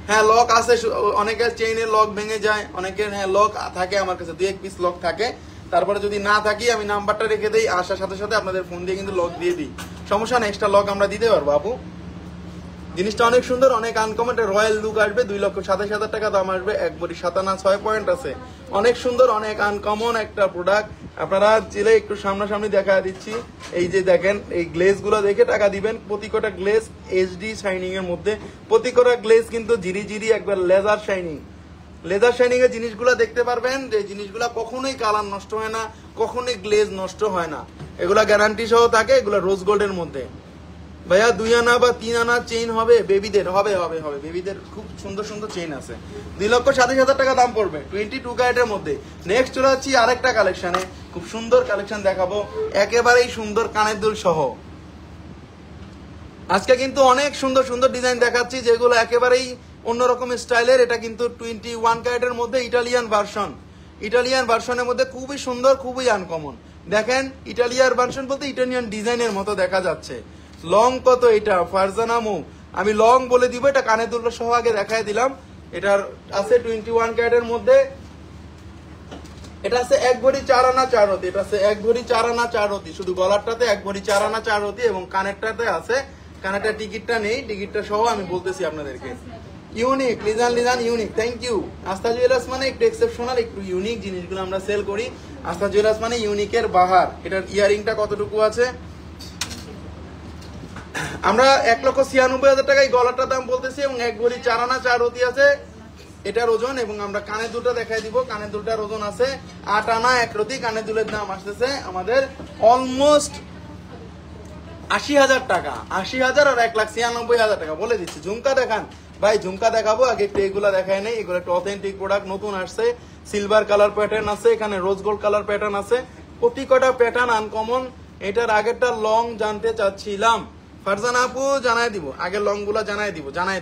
হ্যাঁ লক আছে, অনেকের চেইনের লক ভেঙে যায়, অনেকের হ্যাঁ লক থাকে, আমার কাছে 2-1 পিস লক থাকে। তারপরে যদি না থাকি আমি নাম্বারটা রেখে দিই, আসার সাথে সাথে আপনাদের ফোন দিয়ে কিন্তু লক দিয়ে দিই, সমস্যা নেই, এক্সট্রা লক আমরা দিতে পারবো আপু। জিনিসটা অনেক সুন্দর, অনেক আনকমন, রয়্যাল লুক আসবে। 2,27,000 টাকা দাম আসবে, 1 ভরি 7 আনা 6 পয়েন্ট আছে। অনেক সুন্দর, অনেক আনকমন একটা প্রোডাক্ট। আপনারা চাইলে একটু সামনাসামনি দেখা দিচ্ছি, এই যে দেখেন, এই গ্লেজ গুলো দেখে টাকা দিবেন। প্রতি কটা গ্লেজ এইচডি শাইনিং এর মধ্যে, প্রতি কটা গ্লেজ কিন্তু জিরি একবার লেজার শাইনিং। লেজার শাইনিং এর জিনিসগুলো দেখতে পারবেন, যে জিনিসগুলো কখনোই কালার নষ্ট হয় না, কখনোই গ্লেজ নষ্ট হয় না, এগুলা গ্যারান্টি সহ থাকে। এগুলো রোজ গোল্ডের মধ্যে। ভাইয়া 2 আনা বা 3 আনা চেইন হবে বেবিদের, হবে বেবিদের খুব সুন্দর সুন্দর চেইন আছে। 2,27,000 টাকা দাম পড়বে, 22 ক্যারেটের মধ্যে। নেক্সট চলে যাচ্ছি আরেকটা কালেকশনে, খুব সুন্দর কালেকশন দেখাবো, একেবারেই সুন্দর কানের দুল সহ। আজকে কিন্তু অনেক সুন্দর সুন্দর ডিজাইন দেখাচ্ছি, যেগুলো একেবারেই অন্যরকম স্টাইলের। এটা কিন্তু 21 ক্যারেটের মধ্যে ইটালিয়ান ভার্সন, ইটালিয়ান ভার্সনের মধ্যে খুবই সুন্দর, খুবই আনকমন। দেখেন ইটালিয়ান ভার্সন বলতে ইটালিয়ান ডিজাইনের মতো দেখা যাচ্ছে। লং কত এটা ফারজানামু, আমি লং বলে দিব, এটা কানের দুল সহ আগে দেখাই দিলাম। এটার আছে 21 ক্যারেটের মধ্যে, এটা আছে 1 ভরি 4 আনা 4 রতি, এটা আছে 1 ভরি 4 আনা 4 রতি, শুধু গলারটাতে 1 ভরি 4 আনা 4 রতি, এবং কানেরটাতে আছে, কানেরটার টিকিটটা নেই, টিকিটটা সহ আমি বলতেছি আপনাদেরকে। Unique, Lizan unique, thank you. Astha jewellers মানে একটু এক্সেপশনাল, একটু ইউনিক জিনিসগুলো আমরা সেল করি। আস্থা জুয়েলার্স মানে ইউনিকের বাহার। এটার ইয়ারিংটা কতটুকু আছে, আমরা 1,96,000 টাকায় গলাটার দাম বলতেছি, এবং 1 ভরি 4 আনা 4 রতি আছে এটার ওজন। এবং আমরা কানের দুলটা দেখাই দিব, কানের দুলটার ওজন আছে 8 আনা 1 রতি। কানের দুলের দাম আসতেছে আমাদের অলমোস্ট 80,000 টাকা, 80,000 আর 1,96,000 টাকা বলে দিচ্ছি। ঝুমকা দেখান ভাই, ঝুমকা দেখাবো, আগে একটু এগুলা দেখায় নেই। এগুলো একটা অথেন্টিক প্রোডাক্ট, নতুন আসছে, সিলভার কালার প্যাটার্ন আছে, এখানে রোজ গোল্ড কালার প্যাটার্ন আছে, প্রতি কটা প্যাটার্ন আনকমন। এটার আগেরটা লং জানতে চাচ্ছিলাম, ফারজানা আপু জানাই দিব, আগের লং গুলা জানাই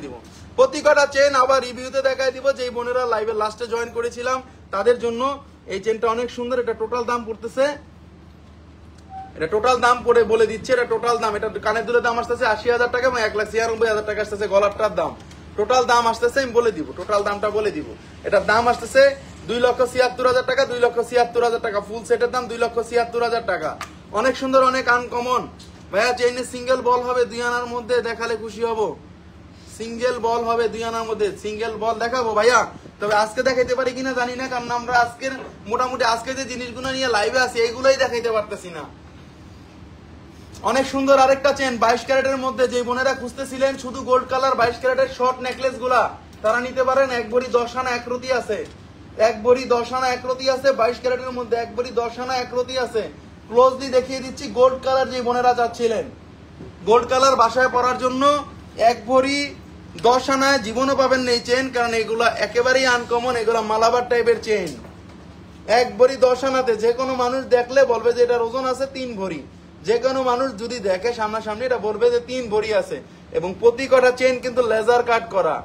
দিব। প্রতি কটা চেন আবার রিভিউতে দেখাই দিব। যে বোনেরা লাইভের লাস্টে জয়েন করেছিলাম তাদের জন্য এই চেনটা অনেক সুন্দর। এটা টোটাল দাম পড়তেছে, এটা টোটাল দাম পড়ে বলে দিচ্ছে, এটা টোটাল দাম, এটা কানের দুলের দাম আসতেছে 80,000 টাকা এবং 1,96,000 টাকা আসতেছে গলারটার দাম। টোটাল দাম আসতেছে আমি বলে দিব, টোটাল দামটা বলে দিব। এটার দাম আসতেছে 2,76,000 টাকা, 2,76,000 টাকা। ফুল সেটের দাম 2,76,000 টাকা। অনেক সুন্দর, অনেক আনকমন। ভাইয়া চেইনে সিঙ্গেল বল হবে 2 আনার মধ্যে, দেখালে খুশি হব। সিঙ্গেল বল হবে 2 আনার মধ্যে, সিঙ্গেল বল দেখাবো ভাইয়া। তবে আজকে দেখাইতে পারি কিনা জানি না, কারণ আমরা আজকের মোটামুটি আজকে যে জিনিসগুলো নিয়ে লাইভে আছি এইগুলোই দেখাইতে পারতেছি না। অনেক সুন্দর আরেকটা চেন 22 ক্যারেটের মধ্যে, যে বোনেরা খুঁজতেছিলেন শুধু গোল্ড কালার 22 ক্যারেটের শর্ট নেকলেস গুলা, তারা নিতে পারেন। 1 ভরি 10 আনা 1 রতি আছে, 1 ভরি 10 আনা 1 রতি আছে 22 ক্যারেটের মধ্যে, 1 ভরি 10 আনা 1 রতি আছে। ক্লোজলি দেখিয়ে দিচ্ছি, গোল্ড কালার যে বোনেরা চাচ্ছিলেন গোল্ড কালার বাসায় পরার জন্য 1 ভরি 10 আনায় জীবনও পাবেন না এই চেন, কারণ এগুলা একেবারেই আনকমন, এগুলা মালাবার টাইপের চেন। 1 ভরি 10 আনাতে যে কোনো মানুষ দেখলে বলবে যে এটার ওজন আছে 3 ভরি। যে কোনো মানুষ যদি দেখে সামনাসামনি এটা বলবে যে 3 ভরি আছে। এবং প্রতি কটা চেন কিন্তু লেজার কাট করা,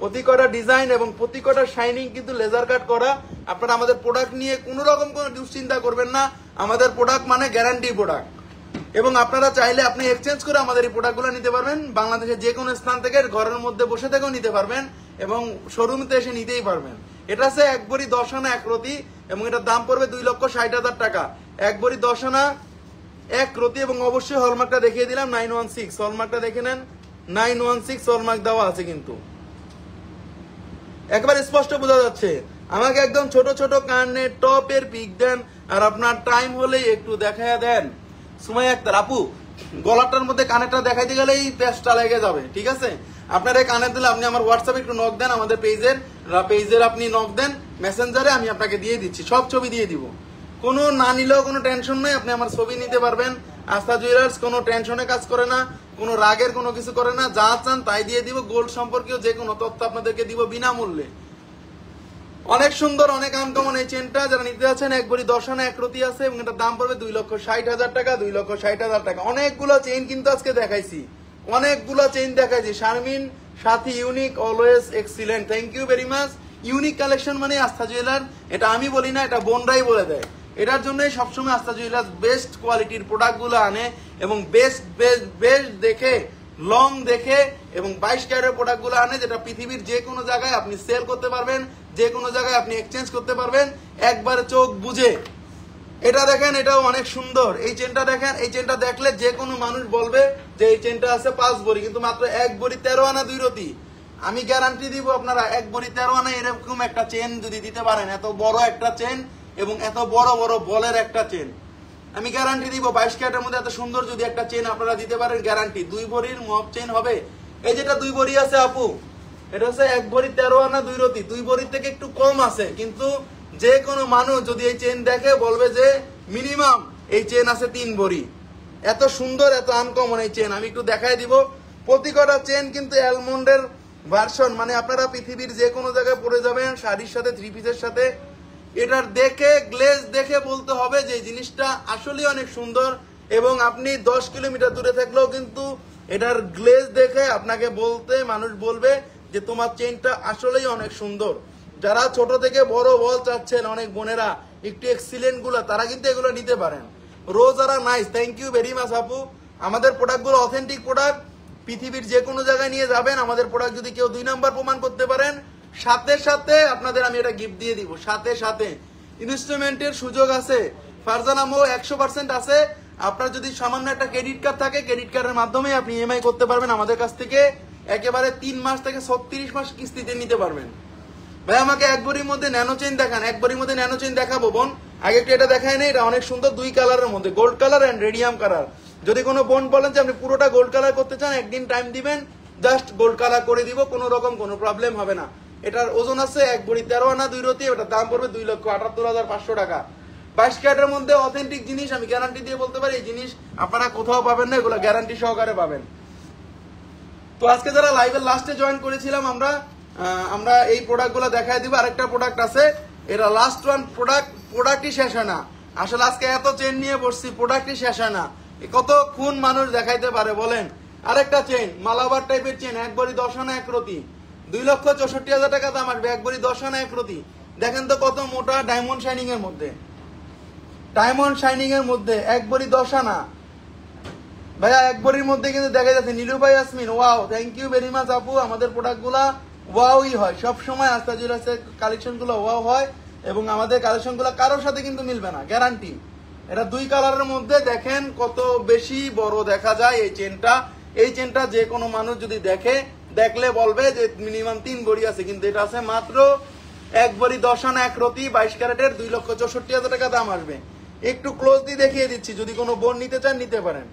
প্রতি কটা ডিজাইন এবং প্রতি কটা শাইনিং কিন্তু লেজার কাট করা। আপনারা আমাদের প্রোডাক্ট নিয়ে কোনো রকম কোনো দুশ্চিন্তা করবেন না, আমাদের প্রোডাক্ট মানে গ্যারান্টি প্রোডাক্ট। এবং আপনারা চাইলে আপনি এক্সচেঞ্জ করে আমাদের এই প্রোডাক্টগুলো নিতে পারবেন, বাংলাদেশের যে কোনো স্থান থেকে, ঘরের মধ্যে বসে থেকেও নিতে পারবেন এবং শোরুমতে এসে নিতেই পারবেন। এটা আছে 1 ভরি 10 আনা 1 রতি এবং এটার দাম পড়বে 2,60,000 টাকা। 1 ভরি 10 আনা 1 রতি এবং অবশ্যই হলমার্কটা দেখিয়ে দিলাম 916, হলমার্কটা দেখে নেন 916 হলমার্ক দেওয়া আছে, কিন্তু একবার স্পষ্ট বোঝা যাচ্ছে। আমাকে একদম ছোট ছোট কানের টপের পিক দেন আর আপনার টাইম হলেই একটু দেখায় দেন। সুমাইয়া আক্তার আপু, গলাটার মধ্যে কানেরটা দেখাইতে গেলেই পেস্টটা লেগে যাবে, ঠিক আছে? আপনার এই কানের দিলে আপনি আমার হোয়াটসঅ্যাপে একটু নক দেন, আমাদের পেজের আপনি নক দেন মেসেঞ্জারে, আমি আপনাকে দিয়ে দিচ্ছি, সব ছবি দিয়ে দিব। কোনো না নিলেও কোনো টেনশন নেই, আপনি আমার ছবি নিতে পারবেন। আস্থা জুয়েলার্স কোনো টেনশনে কাজ করে না, কোনো রাগের কোনো কিছু করে না, যা চান তাই দিয়ে দিব। গোল্ড সম্পর্কেও যে কোনো তথ্য আপনাদেরকে দিব বিনামূল্যে। অনেক সুন্দর, অনেক আনকমন এই চেনটা, যারা নিতে যাচ্ছেন 1 ভরি 10 আনা 1 রতি আছে এবং এটার দাম পড়বে 2,60,000 টাকা, 2,60,000 টাকা। অনেকগুলো চেইন কিন্তু আজকে দেখাইছি, অনেকগুলো চেইন দেখাইছি। Sharmin Sathi unique always excellent, thank you very much. Unique collection মানে আস্থা জুয়েলার, এটা আমি বলি না, এটা বোনরাই বলে দেয়। এটার জন্যই সবসময় আস্থা জুয়েলার্স বেস্ট কোয়ালিটির প্রোডাক্টগুলো আনে এবং বেস্ট দেখে, লং দেখে এবং 22 ক্যারেটের প্রোডাক্টগুলো আনে, যেটা পৃথিবীর যে কোনো জায়গায় আপনি সেল করতে পারবেন, যে কোনো জায়গায় আপনি এক্সচেঞ্জ করতে পারবেন একবারে চোখ বুঝে। এটা দেখেন, এটাও অনেক সুন্দর। এই চেনটা দেখেন, এই চেনটা দেখলে যে কোনো মানুষ বলবে যে এই চেনটা আছে 5 ভরি, কিন্তু মাত্র 1 ভরি 13 আনা 2 রতি। আমি গ্যারান্টি দিব, আপনারা 1 ভরি 13 আনা এরকম একটা চেন যদি দিতে পারেন, এত বড় একটা চেন এবং এত বড় বড় বলের একটা চেন, আমি গ্যারান্টি দিব 22 ক্যারেটের মধ্যে এত সুন্দর যদি একটা চেন আপনারা দিতে পারেন, গ্যারান্টি 2 ভরির মপ চেন হবে। এই যেটা 2 ভরি আছে আপু, এটা হচ্ছে 1 ভরি 13 আনা 2 রতি, 2 ভরির থেকে একটু কম আছে, কিন্তু যে কোনো মানুষ যদি এই চেন দেখে বলবে যে মিনিমাম এই চেন আছে 3 ভরি। এত সুন্দর, এত আনকমন এই চেন, আমি একটু দেখাই দিব। প্রতি কটা চেন কিন্তু অ্যালমন্ডের ভার্সন, মানে আপনারা পৃথিবীর যে কোনো জায়গায় পরে যাবেন শাড়ির সাথে, 3 পিসের সাথে, এটার দেখে গ্লেজ দেখে বলতে হবে যে জিনিসটা আসলে অনেক সুন্দর। এবং আপনি 10 কিলোমিটার দূরে থাকলেও কিন্তু এটার গ্লেজ দেখে আপনাকে মানুষ বলবে যে তোমার চেনটা আসলেই অনেক সুন্দর। যারা ছোট থেকে বড় বল চাচ্ছেন, অনেক বোনেরা একটু এক্সিলেন্ট গুলো, তারা কিন্তু এগুলো নিতে পারেন। রোজারা nice, thank you very much আপু। আমাদের প্রোডাক্টগুলো অথেন্টিক প্রোডাক্ট, পৃথিবীর যে কোনো জায়গায় নিয়ে যাবেন, আমাদের প্রোডাক্ট যদি কেউ 2 নাম্বার প্রমাণ করতে পারেন, সাথে সাথে আপনাদের আমি এটা গিফট দিয়ে দিব। সাথে সাথে ইনস্টলমেন্টের সুযোগ আছে, ফারজানা মো 100% আছে। আপনার যদি সামান্য একটা ক্রেডিট কার্ড থাকে, ক্রেডিট কার্ডের মাধ্যমে আপনি ইএমআই করতে পারবেন আমাদের কাছ থেকে, একেবারে 3 মাস থেকে 36 মাস কিস্তিতে নিতে পারবেন। ভাই আমাকে 1 ভরির মধ্যে ন্যানো চেইন দেখান, 1 ভরির মধ্যে ন্যানো চেইন দেখাবো বোন। আগে একটু এটা দেখায় নেই, এটা অনেক সুন্দর 2 কালারের মধ্যে, gold colour and radium colour. যদি কোনো বোন বলেন যে আপনি পুরোটা গোল্ড কালার করতে চান, একদিন টাইম দিবেন, জাস্ট গোল্ড কালার করে দিব, কোনো রকম কোনো প্রবলেম হবে না। এটার ওজন আছে 1 ভরি 13 আনা 2 রতি, এটার দাম পড়বে 2,78,500 টাকা। 22 ক্যারেটের মধ্যে অথেন্টিক জিনিস, আমি গ্যারান্টি দিয়ে বলতে পারি এই জিনিস আপনারা কোথাও পাবেন না, এগুলো গ্যারান্টি সহকারে পাবেন। তো আজকে যারা লাইভের লাস্টে জয়েন করেছিলাম আমরা এই প্রোডাক্টগুলো দেখাই দিব। আরেকটা প্রোডাক্ট আছে, এটা লাস্ট ওয়ান প্রোডাক্টই শেষ হয় না। আসলে আজকে এত চেন নিয়ে বসছি, প্রোডাক্টই শেষ হয় না। কতক্ষণ মানুষ দেখাইতে পারে বলেন। আরেকটা চেন মালাবার টাইপের চেন, একবারই 10 আনা 1 রতি, 2,64,000 টাকা দাম আসবে, একবারই 10 আনা 1 রতি। দেখেন তো কত মোটা, ডায়মন্ড শাইনিং এর মধ্যে, ডায়মন্ড শাইনিং এর মধ্যে একবারই 10 আনা ভাইয়া, একবারের মধ্যে কিন্তু দেখা যাচ্ছে। নীলু ভাই, Yasmin, wow, thank you very much আপু। আমাদের প্রোডাক্টগুলা ওয়াওই হয় সব সময়, আস্থা জুয়েলার্সের কালেকশনগুলো ওয়াও হয় এবং আমাদের কালেকশনগুলো কারোর সাথে কিন্তু মিলবে না, গ্যারান্টি। এটা 2 কালারের মধ্যে, দেখেন কত বেশি বড় দেখা যায় এই চেনটা। এই চেনটা যে কোনো মানুষ যদি দেখলে বলবে যে মিনিমাম 3 ভরি আছে, কিন্তু এটা আছে মাত্র 1 ভরি 10 আনা 1 রতি, 22 ক্যারেটের, 2,64,000 টাকা দাম আসবে। একটু ক্লোজলি দেখিয়ে দিচ্ছি, যদি কোনো বোন নিতে চান নিতে পারেন।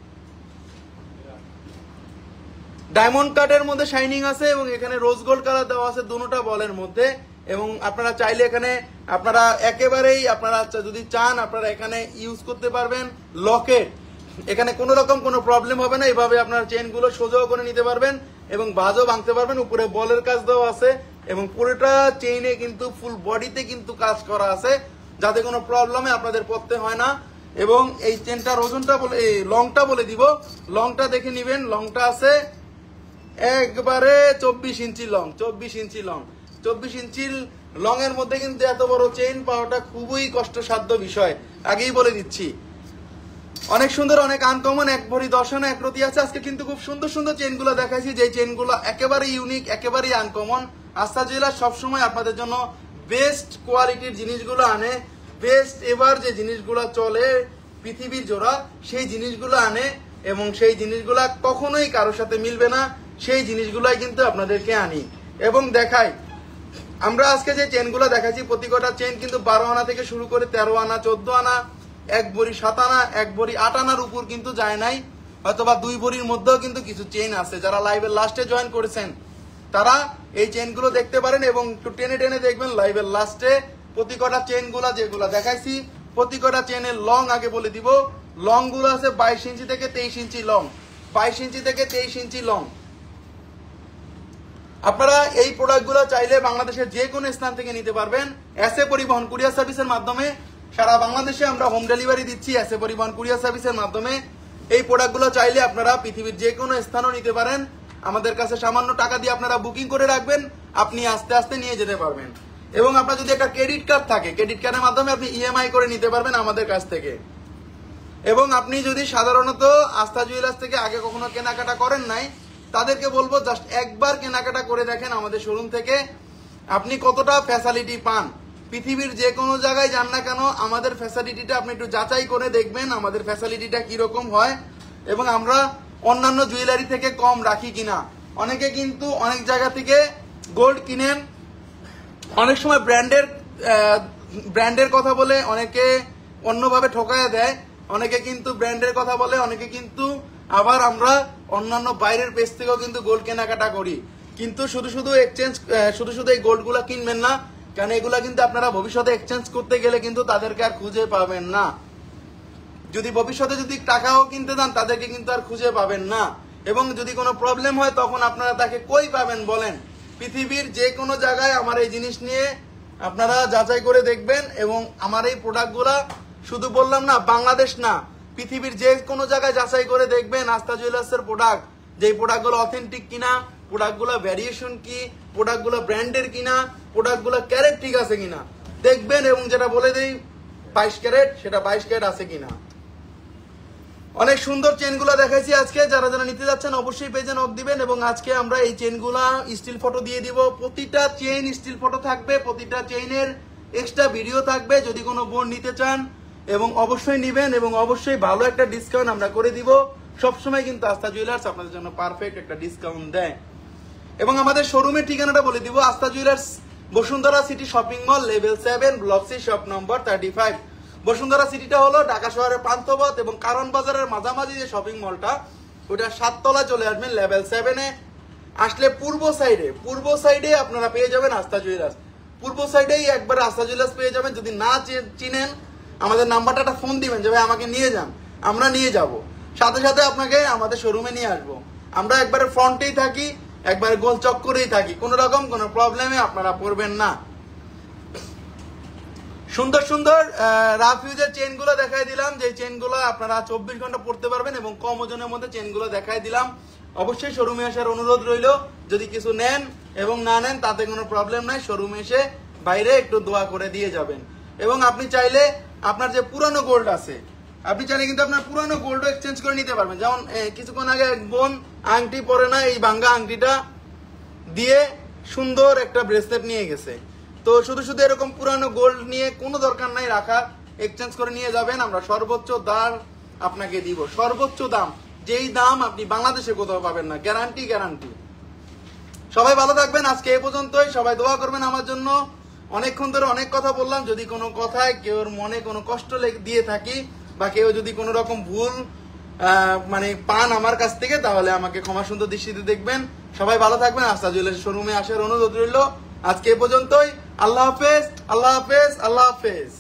ডায়মন্ড কাটের মধ্যে শাইনিং আছে এবং এখানে রোজ গোল্ড কালার দেওয়া আছে দুটোটা বলের মধ্যে। এবং আপনারা চাইলে এখানে আপনারা একেবারেই আপনারা যদি চান আপনারা এখানে ইউজ করতে পারবেন লকেট। এখানে কোনো রকম কোনো প্রবলেম হবে না, এভাবে আপনারা চেনগুলো সোজাও করে নিতে পারবেন এবং বাজও ভাঙতে পারবেন। উপরে বলের কাজ দেওয়া আছে এবং পুরোটা চেইনে কিন্তু ফুল বডিতে কিন্তু কাজ করা আছে, যাতে কোনো প্রবলেমে আপনাদের পড়তে হয় না। এবং এই চেনটার ওজনটা বলে, এই লংটা বলে দিব, লংটা দেখে নিবেন। লংটা আছে একবারে 24 ইঞ্চি লং, 24 ইঞ্চি লং। 24 ইঞ্চি লং এর মধ্যে কিন্তু এত বড় চেইন পাওয়াটা খুবই কষ্টসাধ্য বিষয়, আগেই বলে দিচ্ছি। অনেক সুন্দর, অনেক আনকমন, 1 ভরি 10 আনা 1 রতি আছে। আজকে কিন্তু খুব সুন্দর সুন্দর চেনগুলো দেখাইছি, যে চেনগুলো একেবারে ইউনিক, একেবারে আনকমন। আস্থা জুয়েলার্স সবসময় আপনাদের জন্য বেস্ট কোয়ালিটির জিনিসগুলো আনে, বেস্ট এবার যে জিনিসগুলো চলে পৃথিবীর জোড়া, সেই জিনিসগুলো আনে এবং সেই জিনিসগুলা কখনোই কারোর সাথে মিলবে না, সেই জিনিসগুলাই কিন্তু আপনাদেরকে আনি এবং দেখাই। আমরা আজকে যে চেনগুলো দেখাচ্ছি প্রতিটা চেন কিন্তু 12 আনা থেকে শুরু করে 13 আনা, 14 আনা, 1 ভরি 7 আনা, 1 ভরি 8 আনার উপর কিন্তু যায় নাই, অথবা 2 ভরির মধ্যেও কিন্তু কিছু চেন আছে। যারা লাইভের লাস্টে জয়েন করেছেন তারা এই চেনগুলো দেখতে পারেন এবং একটু টেনে টেনে দেখবেন লাইভের লাস্টে প্রতিটা চেনগুলা যেগুলো দেখাইছি। প্রতিটা চেনের লং আগে বলে দিব, লং গুলো আছে 22 ইঞ্চি থেকে 23 ইঞ্চি লং, 22 ইঞ্চি থেকে 23 ইঞ্চি লং। আপনারা এই প্রোডাক্টগুলো চাইলে বাংলাদেশের যে কোনো স্থান থেকে নিতে পারবেন। এসএ পরিবহন কুরিয়ার সার্ভিসের মাধ্যমে সারা বাংলাদেশে আমরা হোম ডেলিভারি দিচ্ছি। এসএ পরিবহন কুরিয়ার সার্ভিসের মাধ্যমে এই প্রোডাক্টগুলো চাইলে আপনারা পৃথিবীর যে কোনো স্থানও নিতে পারেন। আমাদের কাছে সামান্য টাকা দিয়ে আপনারা বুকিং করে রাখবেন, আপনি আস্তে আস্তে নিয়ে যেতে পারবেন। এবং আপনার যদি একটা ক্রেডিট কার্ড থাকে, ক্রেডিট কার্ডের মাধ্যমে আপনি ইএমআই করে নিতে পারবেন আমাদের কাছ থেকে। এবং আপনি যদি সাধারণত আস্থা জুয়েলার্স থেকে আগে কখনো কেনাকাটা করেন নাই, তাদেরকে বলবো জাস্ট একবার কেনাকাটা করে দেখেন আমাদের শোরুম থেকে, আপনি কতটা ফ্যাসিলিটি পান। পৃথিবীর যে কোনো জায়গায় যান না কেন, আমাদের ফ্যাসিলিটিটা আপনি একটু যাচাই করে দেখবেন আমাদের ফ্যাসিলিটিটা কিরকম হয় এবং আমরা অন্যান্য জুয়েলারি থেকে কম রাখি কিনা। অনেকে কিন্তু অনেক জায়গা থেকে গোল্ড কিনেন, অনেক সময় ব্র্যান্ডের কথা বলে অনেকে অন্যভাবে ঠকায় দেয়, অনেকে কিন্তু ব্র্যান্ডের কথা বলে, অনেকে কিন্তু আবার আমরা অন্যান্য বাইরের পেজ থেকেও কিন্তু গোল্ড কেনাকাটা করি। কিন্তু শুধু এই গোল্ড গুলা কিনবেন না, কারণ এগুলা কিন্তু আপনারা ভবিষ্যতে এক্সচেঞ্জ করতে গেলে কিন্তু তাদেরকে আর খুঁজে পাবেন না। যদি ভবিষ্যতে যদি টাকাও কিনতে যান তাদেরকে কিন্তু আর খুঁজে পাবেন না। এবং যদি কোনো প্রবলেম হয় তখন আপনারা তাকে কই পাবেন বলেন। পৃথিবীর যে কোনো জায়গায় আমার এই জিনিস নিয়ে আপনারা যাচাই করে দেখবেন এবং আমার এই প্রোডাক্টগুলা শুধু বললাম না বাংলাদেশ না, পৃথিবীর যে কোনো জায়গায় যাচাই করে দেখবেন আস্থা জুয়েলার্সের প্রোডাক্ট, যে প্রোডাক্টগুলো অথেন্টিক কিনা, প্রোডাক্টগুলো ভ্যারিয়েশন কি, প্রোডাক্টগুলো ব্র্যান্ডের কিনা, প্রোডাক্টগুলো ক্যারেট ঠিক আছে কিনা দেখবেন। এবং যেটা বলে দেই 22 ক্যারেট, সেটা 22 ক্যারেট আছে কিনা। অনেক সুন্দর চেনগুলো দেখাইছি আজকে, যারা যারা নিতে যাচ্ছেন অবশ্যই পেজে নক দিবেন। এবং আজকে আমরা এই চেনগুলা স্টিল ফটো দিয়ে দিব, প্রতিটা চেইন স্টিল ফটো থাকবে, প্রতিটা চেইনের এক্সট্রা ভিডিও থাকবে যদি কোনো বোন নিতে চান, এবং অবশ্যই নিবেন এবং অবশ্যই ভালো একটা ডিসকাউন্ট আমরা করে দিব। সবসময় কিন্তু আস্থা জুয়েলার্স আপনাদের জন্য পারফেক্ট একটা ডিসকাউন্ট দেয়। এবং আমাদের শোরুমের ঠিকানাটা বলে দিব, Astha jewellers Bashundhara city shopping mall, level 7, block C, shop number 35। Bashundhara সিটিটা হলো ঢাকা শহরের পান্থপথ এবং কারণ বাজারের মাঝামাঝি যে শপিং মলটা, ওটা 7 তলা চলে আসবেন লেভেল 7-এ। আসলে পূর্ব সাইডে আপনারা পেয়ে যাবেন আস্থা জুয়েলার্স। পূর্ব সাইডেই একবার আস্থা জুয়েলার্স পেয়ে যাবেন। যদি না চিনেন আমাদের নাম্বারটা ফোন দিবেন যে ভাই আমাকে নিয়ে যান, আমরা নিয়ে যাব, সাথে সাথে আপনাকে আমাদের শোরুমে নিয়ে আসবো। আমরা একবারে ফ্রন্টেই থাকি, একবারে গোল চক্করেই থাকি, কোনো রকম কোনো প্রবলেমে আপনারা পড়বেন না। সুন্দর সুন্দর রাফ ইউজের চেনগুলো দেখাই দিলাম, যে চেনগুলো আপনারা 24 ঘন্টা পড়তে পারবেন এবং কম ওজনের মধ্যে চেনগুলো দেখাই দিলাম। অবশ্যই শোরুমে আসার অনুরোধ রইল। যদি কিছু নেন এবং না নেন তাতে কোনো প্রবলেম নাই, শোরুমে এসে বাইরে একটু দোয়া করে দিয়ে যাবেন। এবং আপনি চাইলে আপনার যে পুরানো গোল্ড আছে, আপনি চাইলে কিন্তু আপনার পুরানো গোল্ডও এক্সচেঞ্জ করে নিতে পারবেন। যেমন কিছুক্ষণ আগে এক বোন আংটি পরে না, এই ভাঙ্গা আংটিটা দিয়ে সুন্দর একটা ব্রেসলেট নিয়ে গেছে। তো শুধু শুধু এরকম পুরানো গোল্ড নিয়ে কোনো দরকার নাই রাখার, এক্সচেঞ্জ করে নিয়ে যাবেন। আমরা সর্বোচ্চ দাম আপনাকে দিব, সর্বোচ্চ দাম, যেই দাম আপনি বাংলাদেশে কোথাও পাবেন না, গ্যারান্টি গ্যারান্টি। সবাই ভালো থাকবেন, আজকে এই পর্যন্তই। সবাই দোয়া করবেন আমার জন্য। অনেকক্ষণ ধরে অনেক কথা বললাম, যদি কোনো কথায় কেউর মনে কোনো কষ্ট দিয়ে থাকি বা কেউ যদি কোনো রকম ভুল মানে পান আমার কাছ থেকে, তাহলে আমাকে ক্ষমা সুন্দর দৃষ্টিতে দেখবেন। সবাই ভালো থাকবেন, আস্থা জুয়েলার্স শোরুমে আসার অনুরোধ রইল। আজকে এই পর্যন্তই। আল্লাহ হাফেজ, আল্লাহ হাফেজ, আল্লাহ হাফেজ।